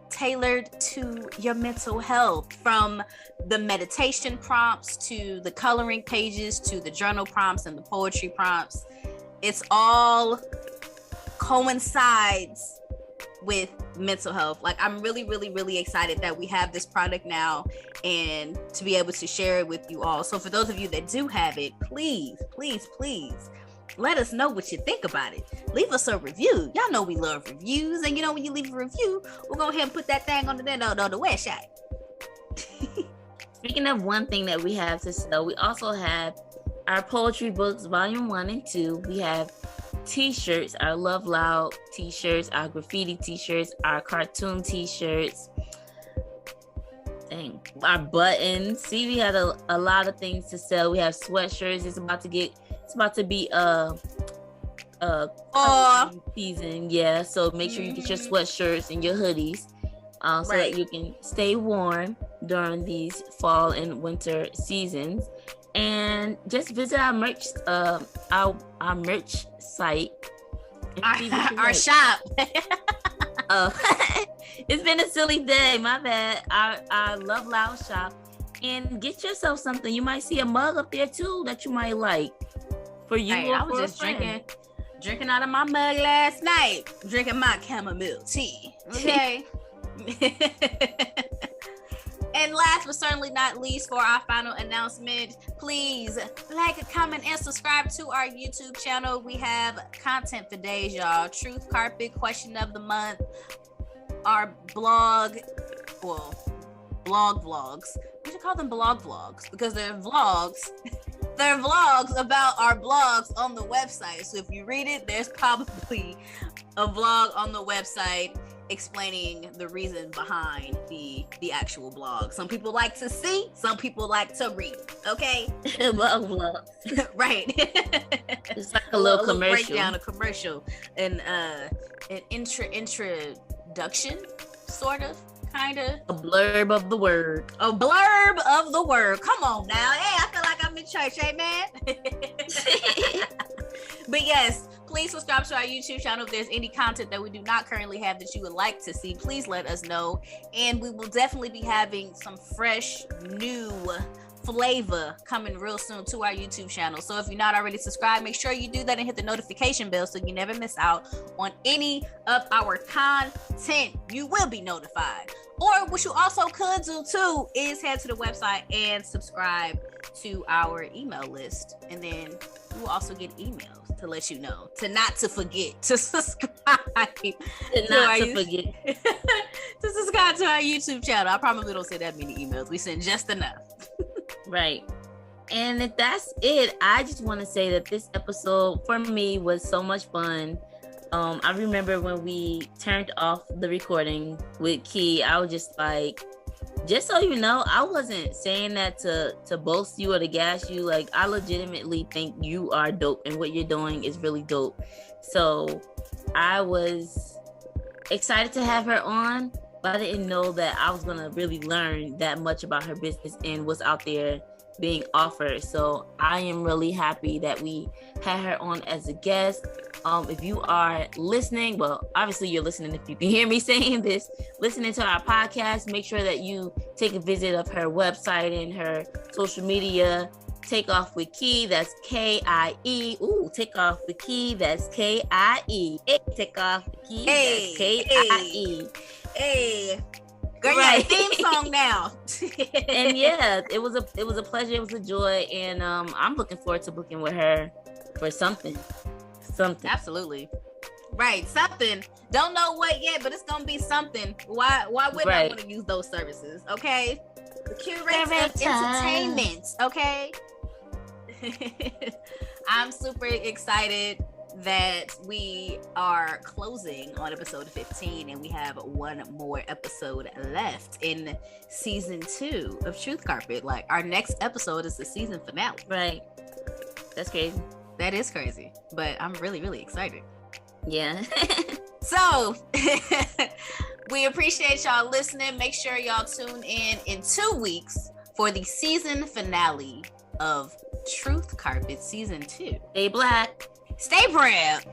tailored to your mental health, from the meditation prompts to the coloring pages to the journal prompts and the poetry prompts. It's all coincides with mental health. Like, I'm really excited that we have this product now and to be able to share it with you all. So for those of you that do have it, please let us know what you think about it. Leave us a review. Y'all know we love reviews, and you know, when you leave a review, we'll go ahead and put that thing on the website. Speaking of one thing that we have to sell, we also have our poetry books, volume 1 and 2. We have t-shirts, our Love Loud t-shirts, our graffiti t-shirts, our cartoon t-shirts, our buttons. See, we had a lot of things to sell. We have sweatshirts. It's about to be season, yeah. So make sure you get your sweatshirts and your hoodies, so that you can stay warm during these fall and winter seasons. And just visit our merch, our merch site, our shop. It's been a silly day, my bad. Our Love Loud shop, and get yourself something. You might see a mug up there too that you might like for you. Hey, I was just drinking out of my mug last night, drinking my chamomile tea. Okay. And last but certainly not least, for our final announcement, please like, comment, and subscribe to our YouTube channel. We have content for days, y'all. Truth Carpet, question of the month, our blog vlogs. We should call them blog vlogs because they're vlogs. They're vlogs about our blogs on the website. So if you read it, there's probably a vlog on the website explaining the reason behind the actual blog. Some people like to see, some people like to read. Okay. Vlog. Right. It's like a little commercial. Breakdown, a commercial, and an introduction, sort of. Kind of a blurb of the word. Come on now. Hey, I feel like I'm in church, amen. But yes, please subscribe to our YouTube channel. If there's any content that we do not currently have that you would like to see, please let us know, and we will definitely be having some fresh new flavor coming real soon to our YouTube channel. So if you're not already subscribed, make sure you do that and hit the notification bell so you never miss out on any of our content. You will be notified. Or what you also could do too is head to the website and subscribe to our email list, and then you will also get emails to let you know to forget to subscribe to subscribe to our YouTube channel. I probably don't send that many emails. We send just enough. Right. And if that's it, I just want to say that this episode for me was so much fun. I remember when we turned off the recording with Key, I was just like, just so you know, I wasn't saying that to boast you or to gas you. Like, I legitimately think you are dope and what you're doing is really dope. So I was excited to have her on, but I didn't know that I was going to really learn that much about her business and what's out there being offered. So I am really happy that we had her on as a guest. If you are listening, well, obviously you're listening if you can hear me saying this, listening to our podcast, make sure that you take a visit of her website and her social media Take Off with Key, that's K-I-E. Ooh, Take Off with Key, that's K-I-E. Hey, Take Off with Key, that's K-I-E. Hey. Girl, right. Theme song now. And yeah, it was a pleasure, it was a joy, and I'm looking forward to booking with her for something. Absolutely. Right, something. Don't know what yet, but it's gonna be something. Why wouldn't I want to use those services? Okay, the curator of entertainment. Okay. I'm super excited that we are closing on episode 15, and we have one more episode left in season 2 of Truth Carpet. Like, our next episode is the season finale. Right. That's crazy. That is crazy, but I'm really, really excited. Yeah. So we appreciate y'all listening. Make sure y'all tune in 2 weeks for the season finale of Truth Carpet season 2. Stay black. Stay proud.